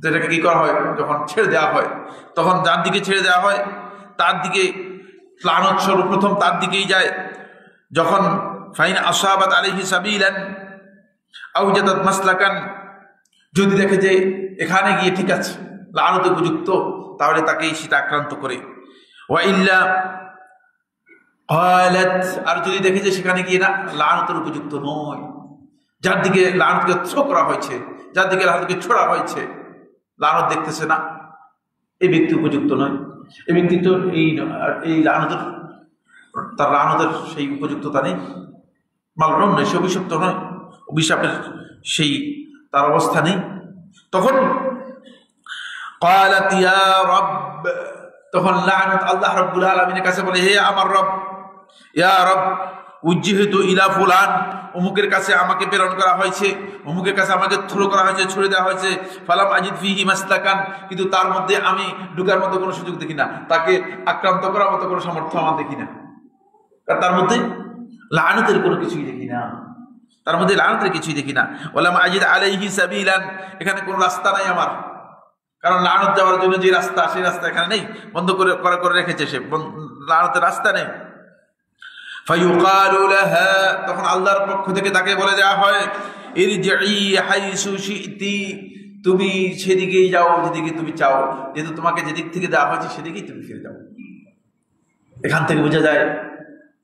S1: যেটাকে কি করা হয়, যখন ছেড়ে দেওয়া হয়, তখন যার দিকে ছেড়ে দেওয়া হয় তার দিকে লানত সর্বপ্রথম তার দিকেই যায়। যখন ফাইন আসাবাত আলাইহি সাবিলান আও জাদাত মাসলাকান, যদি দেখে যে এখানে গিয়ে ঠিক আছে, লানতে উপযুক্ত, তাহলে তাকেই সেটা আক্রান্ত করে। ওয়া ইল্লা ক্বালাত, আর যদি দেখে যে সেখানে গিয়ে না, লানতের উপযুক্ত নয়, যার দিকে লানতকে থ্রো করা হয়েছে, যার দিকে লানতকে ছোড়া হয়েছে, লানত দেখতেছে না, এই ব্যক্তি উপযুক্ত নয়। এই ব্যক্তি তো এই লানতের, তার লানতের সেই উপযুক্ততা নেই, মালউন নয়, সে অভিশপ্ত নয়, অভিশাপের সেই তার অবস্থা নেই। তখন ক্বালাত ইয়া রব, তখন লানত আল্লাহ রাব্বুল আলামিনের কাছে বলে, হে আমার রব, ইয়া রব উজ্জিহিতু ইলা ফুলান, অমুকের কাছে আমাকে প্রেরণ করা হয়েছে, অমুকের কাছে আমাকে থ্রো করা হয়েছে, ছুড়ে দেওয়া হয়েছে, ফালাম আজিদ ফিহি মাসলাকান, কিন্তু তার মধ্যে আমি ঢুকার মতো কোনো সুযোগ দেখি না, তাকে আক্রান্ত করার মতো কোনো সামর্থ্য আমার দেখি না, তার মধ্যে লানতের কোনো কিছুই দেখি না, তার মধ্যে লানতের কিছুই দেখি না। ওয়ালাম আজিদ আলাইহি সাবিলান, এখানে কোনো রাস্তা নাই আমার, কারণ লানত যাওয়ার জন্য যে রাস্তা, সেই রাস্তা এখানে নেই, বন্ধ করে করে রেখেছে সে, লানতের রাস্তা নেই। ফায়ুকালু লাহা, তখন আল্লাহর পক্ষ থেকে তাকে বলে দেওয়া হয়, ইরজিই হাইসু শি'তি, তুমি সেদিকেই যাও যেদিকে তুমি চাও, যেহেতু তোমাকে যেদিক থেকে দেওয়া হয়েছে সেদিকেই তুমি ফিরে যাও। এখান থেকে বোঝা যায়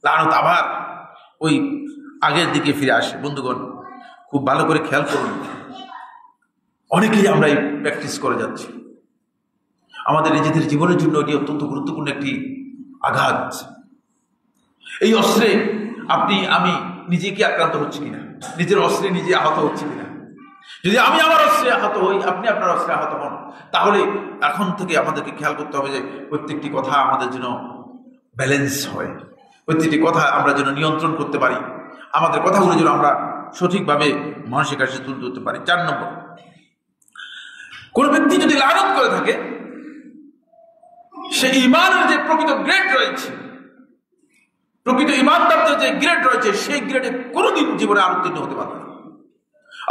S1: লানত আবার ওই আগের দিকে ফিরে আসে। বন্ধুগণ, খুব ভালো করে খেয়াল করুন, অনেকেই আমরা এই প্র্যাকটিস করে যাচ্ছি। আমাদের নিজেদের জীবনের জন্য এটি অত্যন্ত গুরুত্বপূর্ণ একটি আঘাত। এই অস্ত্রে আপনি আমি নিজেকে আক্রান্ত হচ্ছি কিনা, নিজের অস্ত্রে নিজে আহত হচ্ছে কিনা। যদি আমি আমার অস্ত্রে আহত হই, আপনি আপনার অস্ত্রে আহত হন, তাহলে এখন থেকে আমাদেরকে খেয়াল করতে হবে যে প্রত্যেকটি কথা আমাদের জন্য ব্যালেন্স হয়, প্রত্যেকটি কথা আমরা যেন নিয়ন্ত্রণ করতে পারি, আমাদের কথাগুলো যেন আমরা সঠিকভাবে মানুষের কাছে তুলে ধরতে পারি। 4 নম্বর, কোন ব্যক্তি যদি লানত করে থাকে, সে ইমানের যে প্রকৃত গ্রেড রয়েছে, প্রকৃত ইমানদারদের যে গ্রেড রয়েছে, সেই গ্রেডে কোনোদিন জীবনে আনুত্তীর্ণ হতে পারবে না।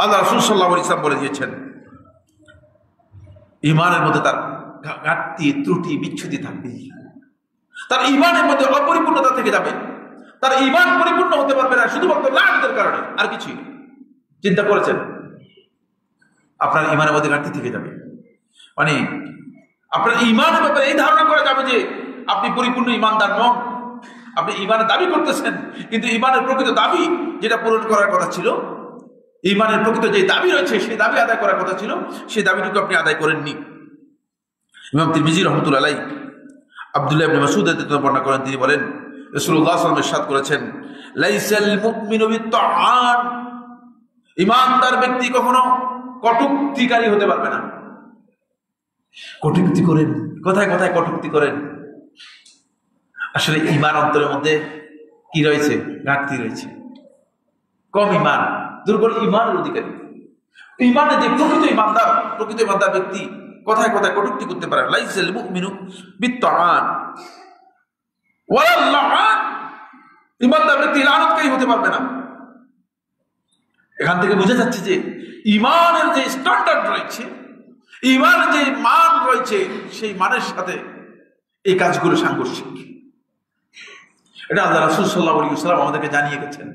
S1: আল্লাহ রাসূল সাল্লাল্লাহু আলাইহি ওয়াসাল্লাম বলে দিয়েছেন, ইমানের মধ্যে তার ঘাটতি, ত্রুটি, বিচ্ছুতি থাকবে, তার ইমানের মধ্যে অপরিপূর্ণতা থেকে যাবে, তার ইমান পরিপূর্ণ হতে পারবে না শুধুমাত্র লানতের কারণে, আর কিছুই না। চিন্তা করেছেন, আপনার ইমানের মধ্যে ঘাটতি থেকে যাবে, মানে আপনার ইমানের ব্যাপারে এই ধারণা করা যাবে যে আপনি পরিপূর্ণ ইমানদার নন। আপনি ইমানের দাবি করতেছেন, কিন্তু ইমানের প্রকৃত দাবি যেটা পূরণ করার কথা ছিল, ইমানের প্রকৃত যে দাবি রয়েছে, সেই দাবি আদায় করার কথা ছিল, সেই দাবিটুকু আপনি আদায় করেননি। ইমাম তিরমিজি রাহমাতুল্লাহ আলাইহি আব্দুল্লাহ ইবনে মাসউদ থেকে বর্ণনা করেন, তিনি বলেন রাসূলুল্লাহ সাল্লাল্লাহু আলাইহি ওয়াসাল্লাম ইরশাদ করেছেন, লাইসাল মুমিনু বিত-তাআন, ইমানদার ব্যক্তি কখনো কটূক্তিকারী হতে পারবে না। কটূক্তি করেন, কথায় কথায় কটূক্তি করেন, আসলে ইমান অন্তরের মধ্যে কি রয়েছে? ঘাটতি রয়েছে, কম ইমান, দুর্বল ইমানের অধিকারী। ইমানে যে প্রকৃত ইমানদার ব্যক্তি কথায় কথায় কটূক্তি করতে পারে। লাইসাল মুমিনু বিত-তাআন ওয়ালাল লাআন, ইমানদার ব্যক্তি লানতকারী হতে পারবে না। এখান থেকে বোঝা যাচ্ছে যে ইমানের যে স্ট্যান্ডার্ড রয়েছে, ইমানের যে মান রয়েছে, সেই মানের সাথে এই কাজগুলো সাংঘর্ষিক। এটা আল্লাহ রাসূল সাল্লাল্লাহু আলাইহি ওয়াসাল্লাম আমাদেরকে জানিয়ে গেছেন।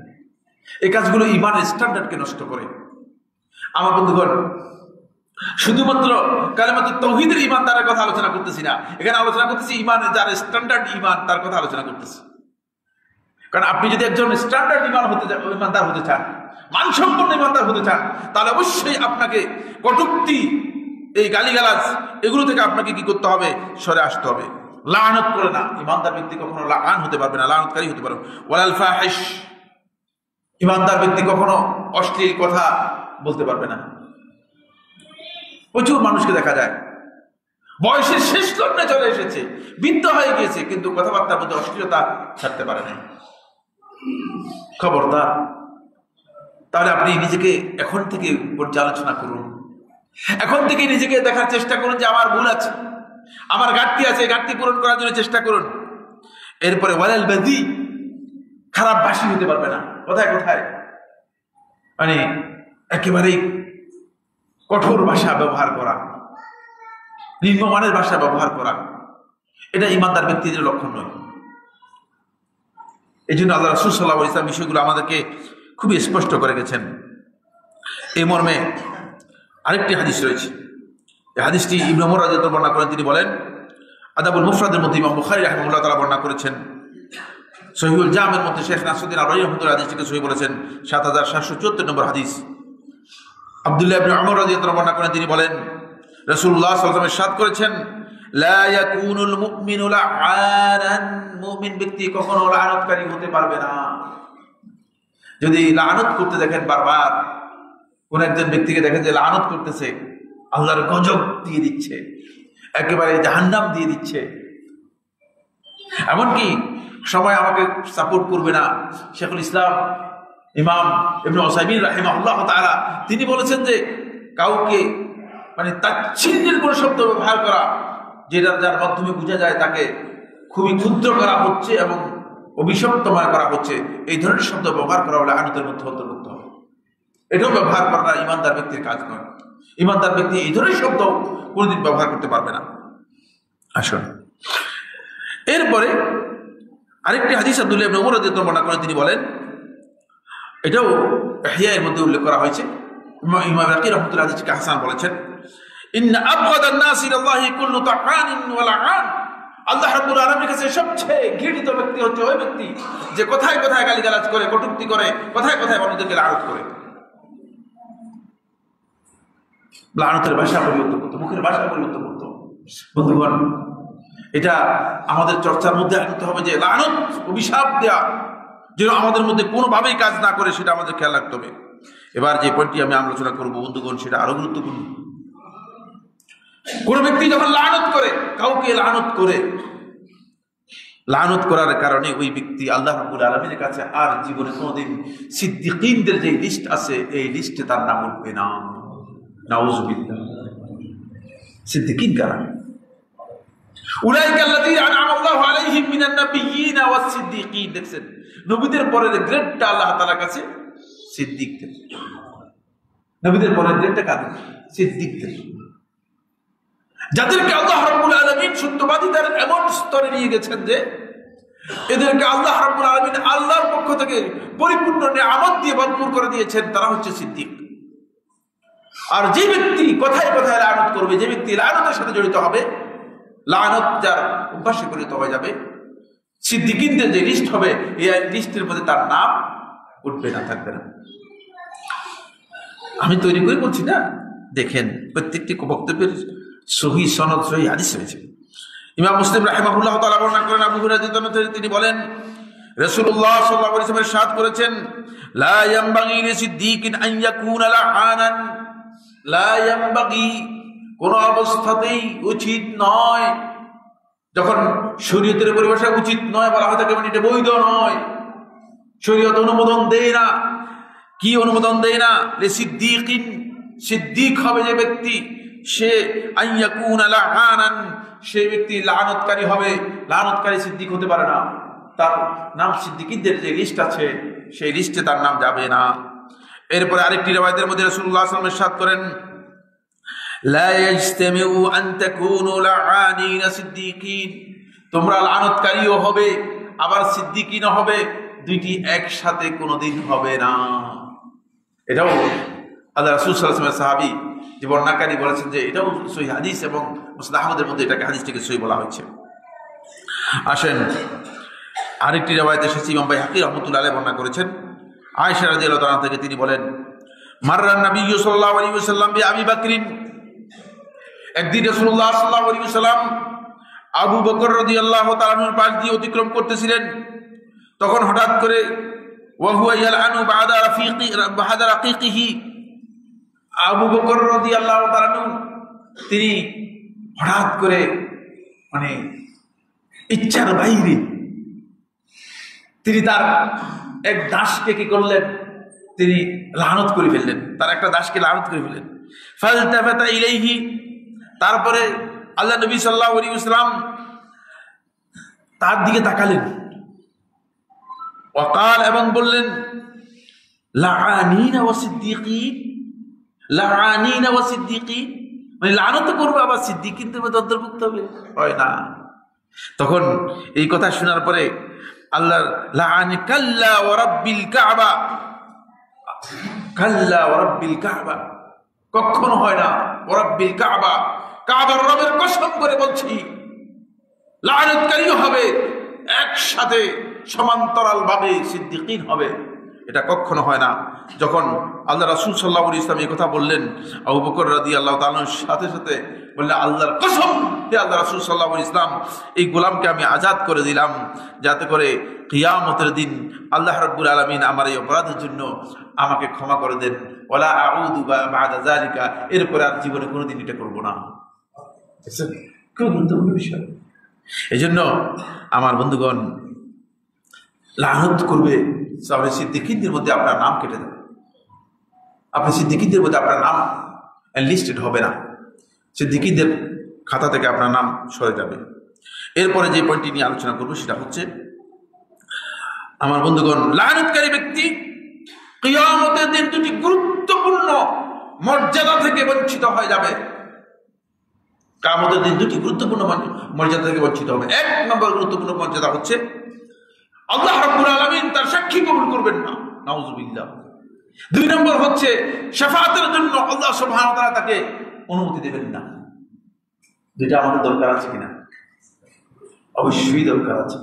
S1: এই কাজগুলো ইমানের স্ট্যান্ডার্ডকে নষ্ট করে। আমার বন্ধুগণ, শুধুমাত্র কালেমাতুত তাওহীদের ইমানদারের কথা আলোচনা করতেছি না, এখানে আলোচনা করতেছি ইমানের যার স্ট্যান্ডার্ড ইমান, তার কথা আলোচনা করতেছি। কারণ আপনি যদি একজন স্ট্যান্ডার্ড ইমানদার হতে চান, মানসম্পন্ন ইমানদার হতে চান, তাহলে অবশ্যই আপনাকে কটূক্তি, এই গালিগালাজ, এগুলো থেকে আপনাকে কি করতে হবে? সরে আসতে হবে। লানত করে না, ইমানদার ব্যক্তি কখনো লাআন হতে পারবে না, লানতকারী হতে পারবে। ওয়ালাল ফাহিশ, ইমানদার ব্যক্তি কখনো অশ্লীল কথা বলতে পারবে না। প্রচুর মানুষকে দেখা যায় বয়সের শেষ লগ্নে চলে এসেছে, বৃদ্ধ হয়ে গিয়েছে, কিন্তু কথাবার্তার মধ্যে অশ্লীলতা ছাড়তে পারে না। খবরদার, তাহলে আপনি নিজেকে এখন থেকে পর্যালোচনা করুন, এখন থেকে নিজেকে দেখার চেষ্টা করুন যে আমার ভুল আছে, আমার ঘাটতি আছে, ঘাটতি পূরণ করার জন্য চেষ্টা করুন। এরপরে ওয়ালাল বাযী, খারাপ ভাষী হতে পারবে না। কোথায় কোথায় মানে একেবারেই কঠোর ভাষা ব্যবহার করা, নিম্নমানের ভাষা ব্যবহার করা, এটা ইমানদার ব্যক্তিদের লক্ষণ নয়। এই জন্য আল্লাহ রাসূল সাল্লাল্লাহু আলাইহি ওয়াসাল্লাম বিষয়গুলো আমাদেরকে খুবই স্পষ্ট করে গেছেন। এই মর্মে আরেকটি হাদিস রয়েছে, এই হাদিসটি ইবনে উমর রাদিয়াল্লাহু বর্ণনা করেন। তিনি বলেন, আদাবুল মুফরাদের মধ্যে ইমাম বুখারী রাহিমাহুল্লাহ তাআলা বর্ণনা করেছেন। সহিহুল জামের মধ্যে শেখ নাসরুদ্দিন আলবানী রাহমাতুল্লাহ হাদিসটিকে সহিহ বলেছেন, ৭৭৭৪ নম্বর হাদিস। আব্দুল্লাহ ইবনে উমর রাদিয়াল্লাহু বর্ণনা করেন, তিনি বলেন রাসূলুল্লাহ সাল্লাল্লাহু আলাইহি ওয়াসাল্লাম ইরশাদ করেছেন, লা ইয়াকুনুল মুমিনু লাআনান, মুমিন ব্যক্তি কখনো লাআনতকারী হতে পারবে না। যদি লাআনত করতে দেখেন, বারবার কোন একজন ব্যক্তিকে দেখেন যে লাআনত করতেছে, আল্লাহর গজব দিয়ে দিচ্ছে, একেবারে জাহান্নাম দিয়ে দিচ্ছে, এমনকি সময় আমাকে সাপোর্ট করবে না। শেখুল ইসলাম ইমাম ইবনে উসাইমিন রাহিমাহুল্লাহ তাআলা তিনি বলেছেন যে কাউকে মানে তাচ্ছিল্যের কোনো শব্দ ব্যবহার করা, যেটা যার মাধ্যমে বোঝা যায় তাকে খুবই ক্ষুদ্র করা হচ্ছে এবং অভিশপ্তময় করা হচ্ছে, এই ধরনের শব্দ ব্যবহার করা হলে লাআনতের মধ্যে অন্তর্ভুক্ত হবে। এটাও ব্যবহার করা ইমানদার ব্যক্তির কাজ নয়। ইমানদার ব্যক্তি এই ধরনের শব্দ কোনোদিন ব্যবহার করতে পারবে না। আসুন, এরপরে আরেকটি হাদিস আব্দুল্লাহ ইবনে উমর রাদিয়াল্লাহু আনহু বর্ণনা করেন। তিনি বলেন, এটাও ইহয়ার মধ্যে উল্লেখ করা হয়েছে, ইমাম বাকি রাহমাতুল্লাহ হাদিসকে হাসান বলেছেন, ইন্না আবগাদান নাস ইলাল্লাহি কুল্লু তাআনিন ওয়া লাআন, আল্লাহ রাব্বুল আলামিনের কাছে সবচেয়ে ঘৃণিত ব্যক্তি হচ্ছে ওই ব্যক্তি যে কথায় কথায় গালিগালাজ করে, কটূক্তি করে, কথায় কথায় মানুষদেরকে লানত করে। লানতের ভাষা পরিবর্তন করতো, মুখের ভাষা পরিবর্তন করতো। বন্ধুগণ, এটা আমাদের চর্চার মধ্যে আনতে হবে যে লানত, অভিশাপ দেয়া যেন আমাদের মধ্যে কোনোভাবেই কাজ না করে, সেটা আমাদের খেয়াল রাখতে হবে। এবার যে পয়েন্টটি আমি আলোচনা করবো বন্ধুগণ, সেটা আরো গুরুত্বপূর্ণ। কোন ব্যক্তি যখন লানত করে, কাউকে লানত করে, লানত করার কারণে ওই ব্যক্তি আল্লাহ রাব্বুল আলামিনের কাছে আর জীবনে কোনোদিন সিদ্দিকীনদের যে লিস্ট আছে, এই লিস্টে তার নাম উঠবে না। নাউযুবিল্লাহ। সিদ্দিকিন কারা? উলাইকা আল্লাযীনা আনআমা আল্লাহু আলাইহিম মিনান নাবিয়্যিনা ওয়াস সিদ্দিকিন। দেখছেন, নবীদের পরের গ্রেডটা আল্লাহ তাআলার কাছে সিদ্দিকদের। নবীদের পরের গ্রেডটা কাদের? সিদ্দিকদের, যাদেরকে আল্লাহ রাব্বুল আলামিন সত্যবাদীদের এমন স্তরে নিয়ে গেছেন যে এদেরকে আল্লাহ রাব্বুল আলামিন আল্লাহর পক্ষ থেকে পরিপূর্ণ নিয়ামত দিয়ে ভরপুর করে দিয়েছেন। তারা হচ্ছে সিদ্দিক। আর যে ব্যক্তি কথায় কথায় লানত করবে, যে ব্যক্তি লানতের সাথে জড়িত হবে, লানত যার অভ্যাসে পরিণত হয়ে যাবে, সিদ্দিকিনদের যে লিস্ট হবে এই লিস্টের মধ্যে তার নাম উঠবে না, থাকবে না। আমি তৈরি করে বলছি না, দেখেন প্রত্যেকটি বক্তব্যের সহি সনদ, সহি হাদিস রয়েছে। ইমাম মুসলিম রাহিমাহুল্লাহ তাআলা বর্ণনা করেন, আবু হুরায়রা রাদিয়াল্লাহু আনহু তিনি বলেন, রাসূলুল্লাহ সাল্লাল্লাহু আলাইহি ওয়াসাল্লাম ইরশাদ করেছেন, লা ইয়ানবাগি লিসিদ্দিকিন আন ইয়াকুনা লাআনান। লা ইয়ানবাগি, কোন অবস্থাতেই উচিত নয়, যখন শরীয়তের পরিভাষায় উচিত নয় বলা হয় থাকে, মানে এটা বৈধ নয়, শরীয়ত অনুমোদন দেয় না। কি অনুমোদন দেয় না? লিসিদ্দিকিন, সিদ্দিক হবে যে ব্যক্তি, সে আন ইয়াকুনা লাআনান, সেই ব্যক্তি লানতকারী হবে। লানতকারী সিদ্দিক হতে পারে না। তার নাম সিদ্দিকীদের যে লিস্ট আছে সেই লিস্টে তার নাম যাবে না। এরপরে আরেকটি riwayতের মধ্যে রাসূলুল্লাহ সাল্লাল্লাহু আলাইহি ওয়াসাল্লাম ইরশাদ করেন, লা ইয়াজতামিউ আন তাকুনু লাআনিন সিদ্দিকিন, তোমরা লানতকারীও হবে আবার সিদ্দিকিনও হবে, দুইটি একসাথে কোনোদিন হবে না। এটাও আল্লাহ রাসূল সাল্লাল্লাহু আলাইহি ওয়াসাল্লাম সাহাবী যে বর্ণনাকারী বলেছেন যে এটাও সহিহ হাদিস, এবং মুসনাদ আহমদের মধ্যে এটাকে হাদিসটিকে সহিহ বলা হয়েছে। আসেন আরেকটি riwayat এসেছে, ইমাম বাইহাকী রাহমাতুল্লাহ আলাইহি বর্ণনা করেছেন, আয়েশা রাদিয়াল্লাহু তাআলা থেকে তিনি বলেন, মাররান নবী সাল্লাল্লাহু আলাইহি ওয়াসাল্লাম বিআবি বকরিন, একদিন রাসূলুল্লাহ সাল্লাল্লাহু আলাইহি ওয়াসাল্লাম আবু বকর রাদিয়াল্লাহু তাআলার পাশ দিয়ে অতিক্রম করতেছিলেন। তখন হঠাৎ করে ওয়া হুয়া ইয়ালআনু বা'দা রাকিকিহি, আবু বকর রাদিয়াল্লাহু তাআলা তিনি হঠাৎ করে মানে ইচ্ছার বাইরে তিনি তার এক দাসকে কি করলেন, তিনি লানত করে ফেললেন, তার একটা দাসকে লানত করে ফেললেন। ফালতাফাতা ইলাইহি, তারপরে আল্লাহ নবী সাল্লাল্লাহু আলাইহি ওয়াসাল্লাম তার দিকে তাকালেন, ওয়াকাল, এবং বললেন, লাআনিনা ওয়া সিদ্দিকিন, লাআনিনা ওয়া সিদ্দিকিন, মানে লানত করবে আবার সিদ্দিকিনদের মধ্যে অন্তর্ভুক্ত হবে, হয় না। তখন এই কথা শোনার পরে আল্লাহ লাআন কাল্লা ওয়া রাব্বিল কাবা, কাল্লা ওয়া রাব্বিল কাবা, কখনো হয় না, ওয়া রাব্বিল কাবা, কাবার রবের কসম করে বলছি, লানতকারীও হবে একসাথে সমান্তরাল ভাবে সিদ্দিকিন হবে, এটা কখনো হয় না। যখন আল্লাহ রাসূল সাল্লাল্লাহু আলাইহি ওয়াসাল্লাম এই কথা বললেন, আবু বকর রাদিয়াল্লাহু তাআলার সাথে সাথে বললেন, আল্লাহর কসম, হে আল্লাহ রাসূল সাল্লাল্লাহু আলাইহি ওয়াসাল্লাম, এই গোলামকে আমি আজাদ করে দিলাম যাতে করে কিয়ামতের দিন আল্লাহ রাব্বুল আলামিন আমার এই অপরাধের জন্য আমাকে ক্ষমা করে দেন, ওয়ালা আউযু বা'দা যালিকা, এরপরে আর জীবনে কোনোদিন এটা করব না। খুব গুরুত্বপূর্ণ বিষয়। এই জন্য আমার বন্ধুগণ, লানত করবে তাহলে সিদ্দিকিনদের মধ্যে আপনার নাম কেটে দেবে, আপনি সিদ্দিকিনদের মধ্যে আপনার নাম লিস্টেড হবে না, সিদ্দিকিনদের খাতা থেকে আপনার নাম সরে যাবে। এরপরে যে পয়েন্টটি নিয়ে আলোচনা করবো সেটা হচ্ছে, আমার বন্ধুগণ, লানতকারী ব্যক্তি কিয়ামতের দিন দুটি গুরুত্বপূর্ণ মর্যাদা থেকে বঞ্চিত হয়ে যাবে। কিয়ামতের দিন দুটি গুরুত্বপূর্ণ মর্যাদা থেকে বঞ্চিত হবে। এক নম্বর গুরুত্বপূর্ণ মর্যাদা হচ্ছে আল্লাহ রাব্বুল আলামিন তার সাক্ষী কবুল করবেন না, নাউযুবিল্লাহ। দুই নম্বর হচ্ছে শাফাআতের জন্য আল্লাহ সুবহানাহু ওয়া তাআলা তাকে অনুমতি দেবেন না। দুইটা আমাদের দরকার আছে কিনা? অবশ্যই দরকার আছে।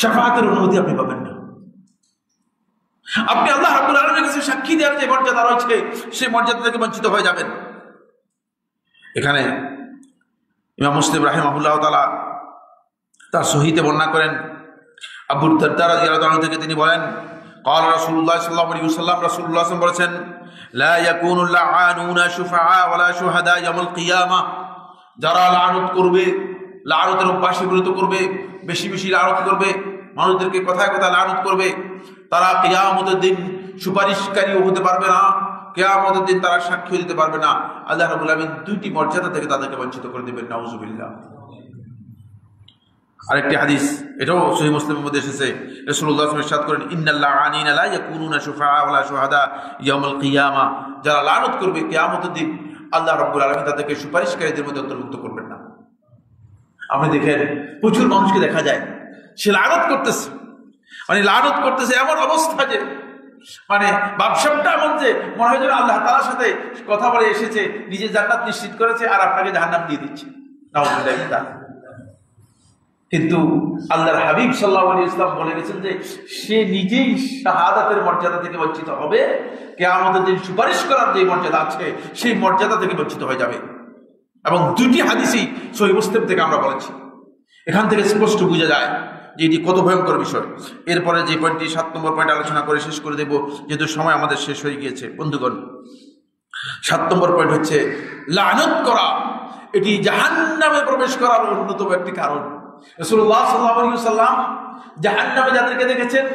S1: শাফাআতের অনুমতি আপনি পাবেন না, আপনি আল্লাহ রাব্বুল আলামিনের কাছে সাক্ষী দেওয়ার যে মর্যাদা রয়েছে সেই মর্যাদা থেকে বঞ্চিত হয়ে যাবেন। এখানে ইমাম মুসলিম রাহিমাহুল্লাহ তাআলা তার সহিতে বর্ণনা করেন, আবু দারদা রাদিয়াল্লাহু আনহু থেকে তিনি বলেন, قال رسول الله صلى الله عليه وسلم, রাসূলুল্লাহ সাল্লাল্লাহু আলাইহি ওয়াসাল্লাম বলেছেন, لا يكون اللعانون شفعاء ولا شهداء يوم القيامة, যারা লানত করবে, লানতের অভ্যাসে পরিণত করবে, বেশি বেশি লানত করবে, মানুষদেরকে কথায় কথায় লানত করবে, তারা কিয়ামতের দিন সুপারিশকারীও হতে পারবে না, কিয়ামতের দিন তারা সাক্ষ্য দিতে পারবে না, আল্লাহ রাব্বুল আলামিন দুইটি মর্যাদা থেকে তাদেরকে বঞ্চিত করে দেবেন। নাউযুবিল্লাহ। আরেকটি হাদিস, এটাও সহিহ মুসলিমের মধ্যে এসেছে, রাসূলুল্লাহ সাল্লাল্লাহু আলাইহি ওয়াসাল্লাম ইরশাদ করেন, ইন্নাল লাআনিনা লা ইয়াকুনুনা শুফাআ ওয়ালা শুহাদা ইয়াউমাল কিয়ামা। যারা লানত করবে কিয়ামতের দিন আল্লাহ রাব্বুল আলামিন তাদেরকে সুপারিশকারীদের মধ্যে অন্তর্ভুক্ত করবেন না। আপনি দেখেন প্রচুর মানুষকে দেখা যায় সে লানত করতেছে, মানে লানত করতেছে এমন অবস্থা যে মানে ব্যবসাটা এমন যে মনে হয় যেন আল্লাহ তাআলার সাথে কথা বলে এসেছে, নিজে জান্নাত নিশ্চিত করেছে আর আপনাকে জাহান্নাম দিয়ে দিচ্ছে। নাউযুবিল্লাহ। কিন্তু আল্লাহর হাবিব সাল্লাল্লাহু আলাইহি ওয়াসাল্লাম বলে গেছেন যে সে নিজেই শাহাদাতের মর্যাদা থেকে বঞ্চিত হবে, কিয়ামতের দিন সুপারিশ করার যে মর্যাদা আছে সেই মর্যাদা থেকে বঞ্চিত হয়ে যাবে। এবং দুটি হাদিসই সহিহ মুসলিম থেকে আমরা বলেছি। এখান থেকে স্পষ্ট বোঝা যায় যে এটি কত ভয়ঙ্কর বিষয়। এরপরে যে পয়েন্টটি 7 নম্বর পয়েন্ট আলোচনা করে শেষ করে দেব, যেহেতু সময় আমাদের শেষ হয়ে গিয়েছে। বন্ধুগণ, 7 নম্বর পয়েন্ট হচ্ছে লানত করা এটি জাহান্নামে প্রবেশ করার অন্যতম একটি কারণ। রাসূলুল্লাহ সাল্লাল্লাহু আলাইহি ওয়াসাল্লাম জাহান্নামে যাদেরকে দেখেছেন,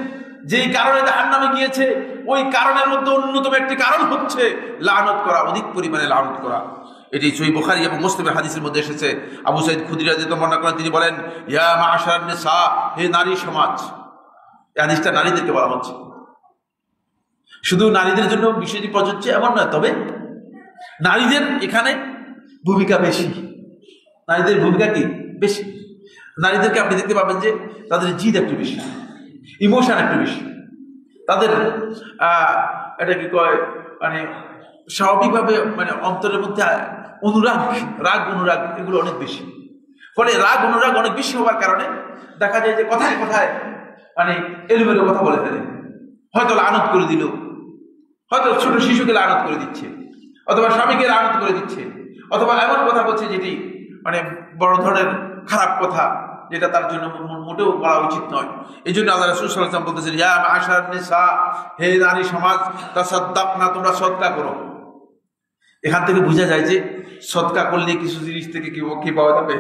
S1: যেই কারণে জাহান্নামে গিয়েছে, ওই কারণের মধ্যে অন্যতম একটি কারণ হচ্ছে লানত করা, অধিক পরিমাণে লানত করা। এটি সহিহ বুখারী এবং মুসলিমের হাদিসের মধ্যে এসেছে। আবু সাঈদ খুদরী রাদিয়াল্লাহু আনহু বর্ণনা করেন, তিনি বলেন, ইয়া মা'আশারান নিসা, হে নারী সমাজ। এই হাদিসটা নারীদেরকে বলা হচ্ছে। শুধু নারীদের জন্য বিষয়টি প্রযোজ্য এমন নয়, তবে নারীদের এখানে ভূমিকা বেশি। নারীদের ভূমিকা কি বেশি? নারীদেরকে আপনি দেখতে পাবেন যে তাদের জিদ একটু বেশি, ইমোশন একটু বেশি, তাদের এটা কি কয় মানে স্বাভাবিকভাবে মানে অন্তরের মধ্যে অনুরাগ, রাগ অনুরাগ এগুলো অনেক বেশি। ফলে রাগ অনুরাগ অনেক বেশি হওয়ার কারণে দেখা যায় যে কথায় কথায় মানে এলোমেলো কথা বলে ফেলে। হয়তো লানত করে দিল, হয়তো ছোট শিশুকে লানত করে দিচ্ছে, অথবা স্বামীকে লানত করে দিচ্ছে, অথবা এমন কথা বলছে যেটি মানে বড় ধরনের খারাপ কথা, যেটা তার জন্য মোটেও বলা উচিত নয়। এই জন্য আল্লাহ রাসূল সাল্লাল্লাহু আলাইহি ওয়াসাল্লাম বলতেছেন, ইয়া মা'আশারান নিসা, হে নারী সমাজ, তাসাদ্দাকনা, তোমরা সদকা করো। এখান থেকে বোঝা যায় যে সদকা করলে কিছু জিনিস থেকে কি পাওয়া যাবে?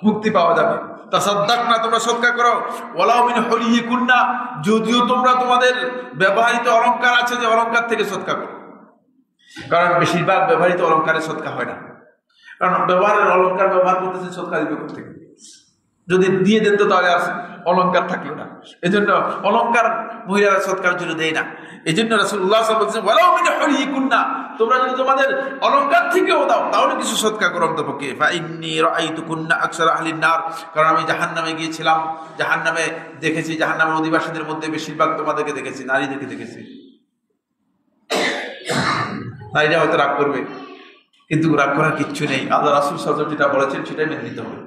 S1: মুক্তি পাওয়া যাবে। তাসাদ্দাকনা, তোমরা সদকা করো। ওয়ালাউ মিন হুলিকুন্না, যদিও তোমরা তোমাদের ব্যবহৃত অলংকার আছে যে অলংকার থেকে সদকা করো। কারণ বেশিরভাগ ব্যবহৃত অলংকারে সদকা হয় না, কারণ ব্যবহারের অলংকার ব্যবহার করতেছে সদকা দিবে করতে। যদি দিয়ে দেন তো তাহলে আর অলংকার থাকলো না। এই জন্য অলংকার মহিলারা সৎকার জন্য দেয় না। এই জন্য রাসূলুল্লাহ সাল্লাল্লাহু আলাইহি ওয়াসাল্লাম বলছেন, ওয়ালাউ মিন হুলিকুন্না, তোমরা যদি তোমাদের অলংকার থেকেও দাও তাহলে কিছু সৎকার করো অন্তপক্ষে। ফা ইন্নী রাআইতুকুন্না আকসারা আহলিন নার, কারণ আমি জাহান্নামে গিয়েছিলাম, জাহান্নামে দেখেছি, জাহান্নামের অধিবাসীদের মধ্যে বেশিরভাগ তোমাদেরকে দেখেছি, নারীদেরকে দেখেছি। নারীরা হয়তো রাগ করবে, কিন্তু রাগ করার কিচ্ছু নেই। আল্লাহ রাসূল সাল্লাল্লাহু আলাইহি ওয়াসাল্লাম যেটা বলেছেন সেটাই মেনে নিতে হবে,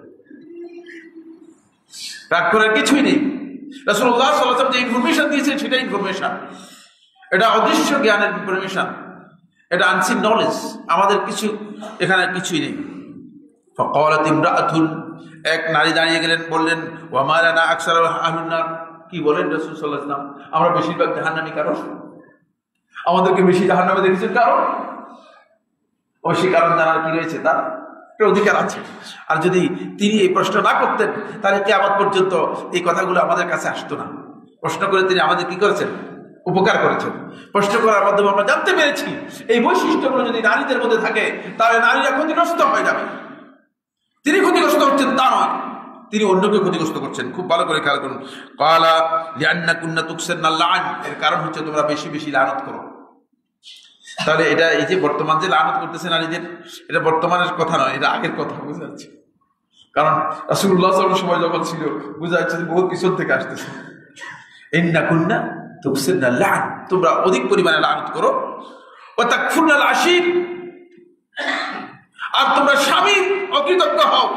S1: রাগ করার কিছুই নেই। রাসূলুল্লাহ সাল্লাল্লাহু আলাইহি ওয়াসাল্লাম যে ইনফরমেশন দিয়েছেন সেটা ইনফরমেশন, এটা অদৃশ্য জ্ঞানের ইনফরমেশন, এটা আনসিন নলেজ। আমাদের কিছু এখানে কিছুই নেই। ফাকালাত ইমরাআতুন, এক নারী দাঁড়িয়ে গেলেন, বললেন, ওয়া মা লানা আকসারু আহলুন নার। কি বলেন রাসূল সাল্লাল্লাহু আলাইহি ওয়াসাল্লাম? আমরা বেশিরভাগ জাহান্নামী, কারণ আমাদেরকে বেশি জাহান্নামে দেখেছেন, কারণ অবশ্যই কারণ জানার কি রয়েছে, তার অধিকার আছে। আর যদি তিনি এই প্রশ্ন না করতেন তাহলে কিয়ামত পর্যন্ত এই কথাগুলো আমাদের কাছে আসতো না। প্রশ্ন করে তিনি আমাদের কি করেছেন? উপকার করেছেন। প্রশ্ন করার মাধ্যমে আমরা জানতে পেরেছি এই বৈশিষ্ট্যগুলো যদি নারীদের মধ্যে থাকে তাহলে নারীরা ক্ষতিগ্রস্ত হয়ে যাবে। তিনি ক্ষতিগ্রস্ত হচ্ছেন তা নয়, তিনি অন্যকে ক্ষতিগ্রস্ত করছেন। খুব ভালো করে খেয়াল করুন। ক্বালা লিআন্নাকুন্না তুকসিরনা লা'ন, এর কারণ হচ্ছে তোমরা বেশি বেশি লানত করো। তাহলে এটা এই যে বর্তমান যে লানত করতেছে নারীদের, এটা বর্তমানের কথা নয়, এটা আগের কথা, বুঝা যাচ্ছে। কারণ রাসূলুল্লাহ সাল্লাল্লাহু আলাইহি ওয়াসাল্লাম সময় যখন ছিল বুঝা যাচ্ছে যে বহুত পিছন থেকে আসতেছে। ইন্নাকুন্না তুকসিরনা লা'ন, তোমরা অধিক পরিমাণে লানত করো। ওয়া তাকফুরনাল আশীর, আর তোমরা স্বামীর অকৃতজ্ঞ হও।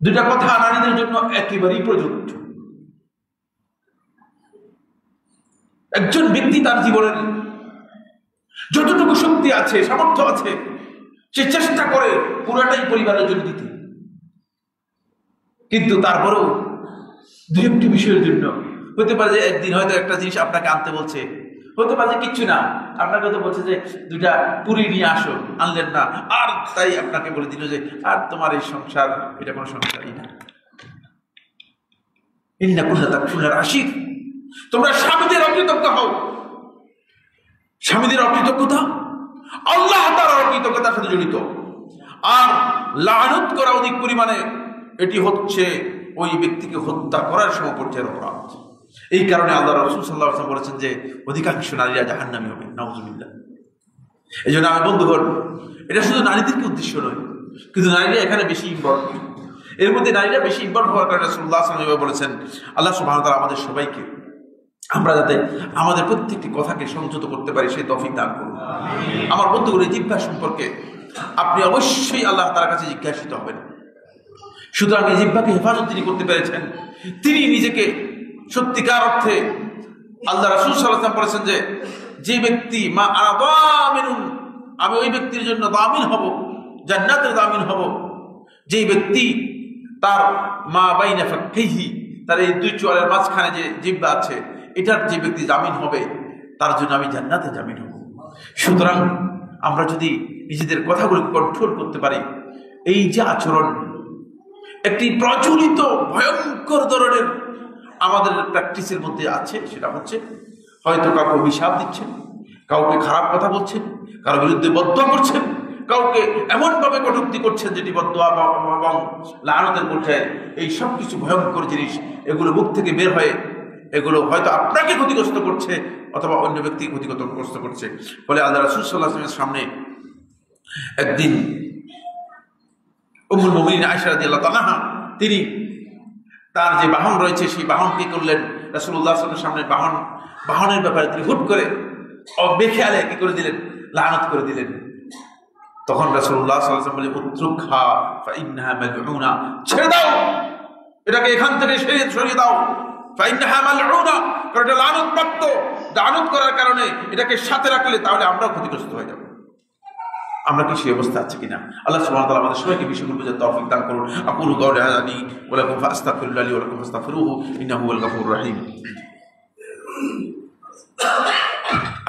S1: দুটা কথা নারীদের জন্য একেবারেই প্রযোজ্য। একজন ব্যক্তি তার জীবনের যতটুকু শক্তি আছে, সামর্থ্য আছে, সে চেষ্টা করে পুরাটাই পরিবারের জন্য দিতে, কিন্তু তারপরেও দুই একটি বিষয়ের জন্য হতে পারে যে একদিন হয়তো একটা জিনিস আপনাকে আনতে বলছে, হতে পারে যে কিচ্ছু না, আপনাকে তো বলছে যে দুইটা পুরি নিয়ে আসো, আনলেন না, আর তাই আপনাকে বলে দিল যে আর তোমার এই সংসার এটা কোনো সংসারই না। ইন্নাকুন্না তাকফুরনাল আশীর, তোমরা স্বামীদের অকৃতজ্ঞ হও। স্বামীদের অকৃতজ্ঞতা আল্লাহ তাআলার অকৃতজ্ঞতার সাথে জড়িত। আর লানত করা অধিক পরিমাণে, এটি হচ্ছে ওই ব্যক্তিকে হত্যা করার সমপর্যায়ের অপরাধ। এই কারণে আল্লাহ রাসূল সাল্লাল্লাহু আলাইহি ওয়াসাল্লাম বলেছেন যে অধিকাংশ নারীরা জাহান্নামী হবে, নাউযুবিল্লাহ। এই জন্য আমি বন্ধুগণ, এটা শুধু নারীদেরকে উদ্দেশ্য নয়, কিন্তু নারীরা এখানে বেশি ইম্পর্টেন্ট। এর মধ্যে নারীরা বেশি ইম্পর্টেন্ট হওয়ার কারণে রাসূলুল্লাহ সাল্লাল্লাহু আলাইহি ওয়াসাল্লাম বলেছেন, আল্লাহ সুবহানাহু ওয়া তাআলা আমাদের সবাইকে, আমরা যাতে আমাদের প্রত্যেকটি কথাকে সংযত করতে পারি সেই তৌফিক দান করুন। আমার বন্ধুগণ, এই জিহ্বা সম্পর্কে আপনি অবশ্যই আল্লাহ তাআলার কাছে জিজ্ঞাসিত হবেন। সুতরাং এই জিহ্বাকে হেফাজত যিনি করতে পেরেছেন, তিনি নিজেকে সত্যিকার অর্থে, আল্লাহ রাসূল সাল্লাল্লাহু আলাইহি ওয়াসাল্লাম বলেছেন যে ব্যক্তি মা আনা দামিনুন, আমি ওই ব্যক্তির জন্য দামিন হব, জান্নাতের দামিন হব, যেই ব্যক্তি তার মা বাইনা ফাক্কিহি, তার এই দুই চোয়ালের মাঝখানে যে জিহ্বা আছে, এটার যে ব্যক্তি জামিন হবে, তার জন্য আমি জান্নাতে জামিন হব। সুতরাং আমরা যদি নিজেদের কথাগুলো কন্ট্রোল করতে পারি, এই যে আচরণ একটি প্রচলিত ভয়ঙ্কর ধরনের আমাদের প্র্যাকটিসের মধ্যে আছে, সেটা হচ্ছে হয়তো কাউকে অভিশাপ দিচ্ছেন, কাউকে খারাপ কথা বলছেন, কারোর বিরুদ্ধে বদদোয়া করছেন, কাউকে এমনভাবে কটূক্তি করছেন যেটি বদদোয়া এবং লানতের পর্যায়ে। এই সব কিছু ভয়ঙ্কর জিনিস, এগুলো মুখ থেকে বের হয়ে এগুলো হয়তো আপনাকে ক্ষতিগ্রস্ত করছে অথবা অন্য ব্যক্তিকে ক্ষতিগ্রস্ত করছে। ফলে আল্লাহ রাসূল সাল্লাল্লাহু আলাইহি ওয়াসাল্লামের সামনে একদিন উম্মুল মুমিনিন আয়েশা রাদিয়াল্লাহু তাআলা, তিনি তার যে বাহন রয়েছে সেই বাহন কি করলেন, রাসূলুল্লাহ সাল্লাল্লাহু আলাইহি ওয়াসাল্লামের বাহনের ব্যাপারে তিনি হুট করে বেখেয়ালে কি করে দিলেন, লানত করে দিলেন। তখন রাসূলুল্লাহ সাল্লাল্লাহু আলাইহি ওয়াসাল্লাম বলে, উতরুকহা ফাইন্নাহা মালউনা, ছেড়ে দাও, এটাকে এখান থেকে সরিয়ে দাও। ফাইন্নাহা মালউনা, কারণ এটা লানতপ্রাপ্ত। লানত করার কারণে এটাকে সাথে রাখলে তাহলে আমরাও ক্ষতিগ্রস্ত হয়ে যাব। আমরা কি সেই অবস্থা আছে কিনা? আল্লাহ সুবহানাহু ওয়া তাআলা আমাদের সবাইকে বিষয়গুলো বুঝার তৌফিক দান করুন। আকুলু কাওলি হাযা ওয়া লাকুম ফাস্তাগফিরুল্লাহ লি ওয়া লাকুম ফাস্তাগফিরুহু ইন্নাহু হুয়াল গফুরুর রহিম।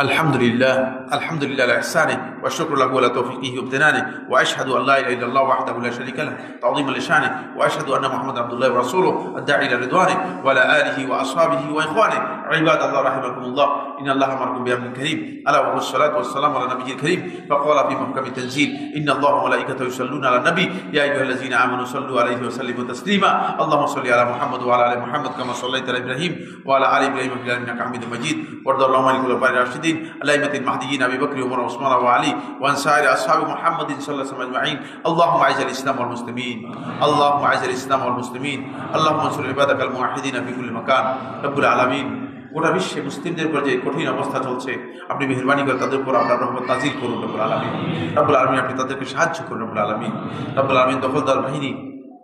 S1: আলহামদুলিল্লাহ আলা ইহসানিহি ওয়া শুকরু লাহু আলা তাওফীকিহি ওয়া ইমতিনানিহি ওয়া আশহাদু আল্লা ইলাহা ইল্লাল্লাহু ওয়াহদাহু লা শারীকা লাহু তা'যীমান লিশানিহি ওয়া আশহাদু আন্না মুহাম্মাদান আবদুল্লাহি ওয়া রাসূলুহু আদ-দাঈ ইলা রিদওয়ানিহি ওয়া আলা আলিহি ওয়া আসহাবিহি ওয়া ইখওয়ানিহি ইবাদাল্লাহ রাহিমাকুমুল্লাহ ইন্নাল্লাহা মা'আকুম বিআমরিন কারীম আলা ওয়া হুয়াস সালাতু ওয়াস সালামু আলা নাবিয়্যিল কারীম ফাকালা ফি মুহকামিত তানজিল ইন্নাল্লাহা ওয়া মালাইকাতাহু ইউসাল্লুনা আলান নাবী ইয়া আইয়ুহাল্লাযীনা আমানু সাল্লু আলাইহি ওয়া সাল্লিমু তাসলিমা আল্লাহুম্মা সাল্লি আলা মুহাম্মাদ ওয়া আলা আলি মুহাম্মাদ কামা সাল্লাইতা আলা ইব্রাহিম ওয়া আলা আলি ইব্রাহিম ইন্নাকা হামিদুম মাজিদ ওয়ারদাল্লাহু আনিল খুলাফায়ে রাশিদিন আলাইহিল মাহদিয়িন আবী বকর ওমর ওসমান ওয়া আলী ওয়া সাইরি আসহাবি মুহাম্মাদিন সাল্লাল্লাহু আলাইহি ওয়া সাল্লাম আজমাইন আল্লাহুম্মা আইজিল ইসলাম ওয়াল মুসলিমিন আল্লাহুম্মা আইজিল ইসলাম ওয়াল মুসলিমিন আল্লাহুম্মা আনসুর ইবাদাকাল মুওয়াহিদিন ফি কুল্লি মাকান। রব্বুল আলামিন, গোটা বিশ্বে মুসলিমদের উপর যে কঠিন অবস্থা চলছে, আপনি মেহেরবানি করে তাদের উপর আপনার রহমত নাজিল করুন রব্বুল আলামিন। রব্বুল আলামিন, আপনি তাদেরকে সাহায্য করুন রব্বুল আলামিন। রব্বুল আলামিন, দখলদার বাহিনী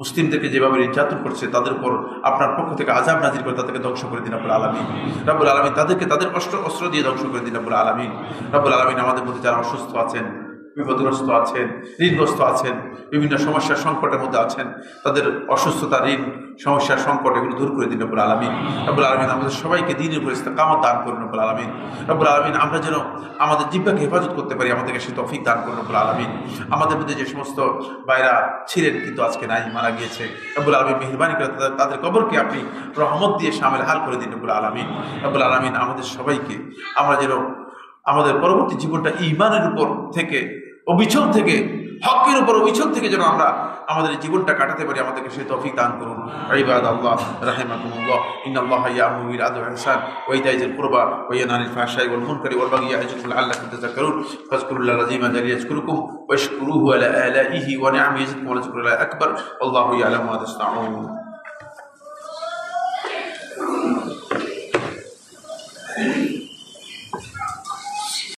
S1: মুসলিমদেরকে যেভাবে নির্যাতন করছে, তাদের উপর আপনার পক্ষ থেকে আযাব নাজিল করে তাদেরকে ধ্বংস করে দিন রব্বুল আলামিন। রব্বুল আলামিন, তাদেরকে তাদের অস্ত্র দিয়ে ধ্বংস করে দিন রব্বুল আলামিন। রব্বুল আলামিন, আমাদের মধ্যে যারা অসুস্থ আছেন, বিপদগ্রস্ত আছেন, ঋণগ্রস্ত আছেন, বিভিন্ন সমস্যার সংকটের মধ্যে আছেন, তাদের অসুস্থতা, ঋণ, সমস্যার সংকট এগুলো দূর করে দিন রব্বুল আলামিন। রব্বুল আলামিন, আমাদের সবাইকে দ্বীনের উপর ইস্তেকামত দান করুন রব্বুল আলামিন। রব্বুল আলামিন, আমরা যেন আমাদের জিহ্বাকে হেফাজত করতে পারি, আমাদেরকে সেই তৌফিক দান করুন রব্বুল আলামিন। আমাদের মধ্যে যে সমস্ত ভাইরা ছিলেন কিন্তু আজকে নাই, মারা গিয়েছে, রব্বুল আলামিন মেহেরবানি করে তাদের কবরকে আপনি রহমত দিয়ে শামিল হাল করে দিন রব্বুল আলামিন। রব্বুল আলামিন, আমাদের সবাইকে, আমরা যেন আমাদের পরবর্তী জীবনটা ঈমানের উপর থেকে, অবিচল থেকে, হকের উপর অবিচল থেকে যেন আমরা আমাদের জীবনটা কাটাতে পারি, আমাদেরকে সেই তৌফিক দান করুন। ইবাদাল্লাহ রাহিমাকুমুল্লাহ, ইন্নাল্লাহা ইয়া'মুরু বিল আদলি ওয়াল ইহসান ওয়া ইতাইজিল কুরবা ওয়া ইয়ানহা আনিল ফাহশাই ওয়াল মুনকারি ওয়াল বাগyi ইয়া'iযুকুম লা'আল্লাকুম তাযাক্কারুন ফাযকুরুল্লাহা আয-'আযীমা ইয়াযকুরুকুম ওয়াশকুরুহু আলা আলাইহি ওয়া নি'মিহি ইয়াজিদকুম ওয়া লাযikrullahi আকবার ওয়াল্লাহু ইয়া'লামু মা তাসনা'উন।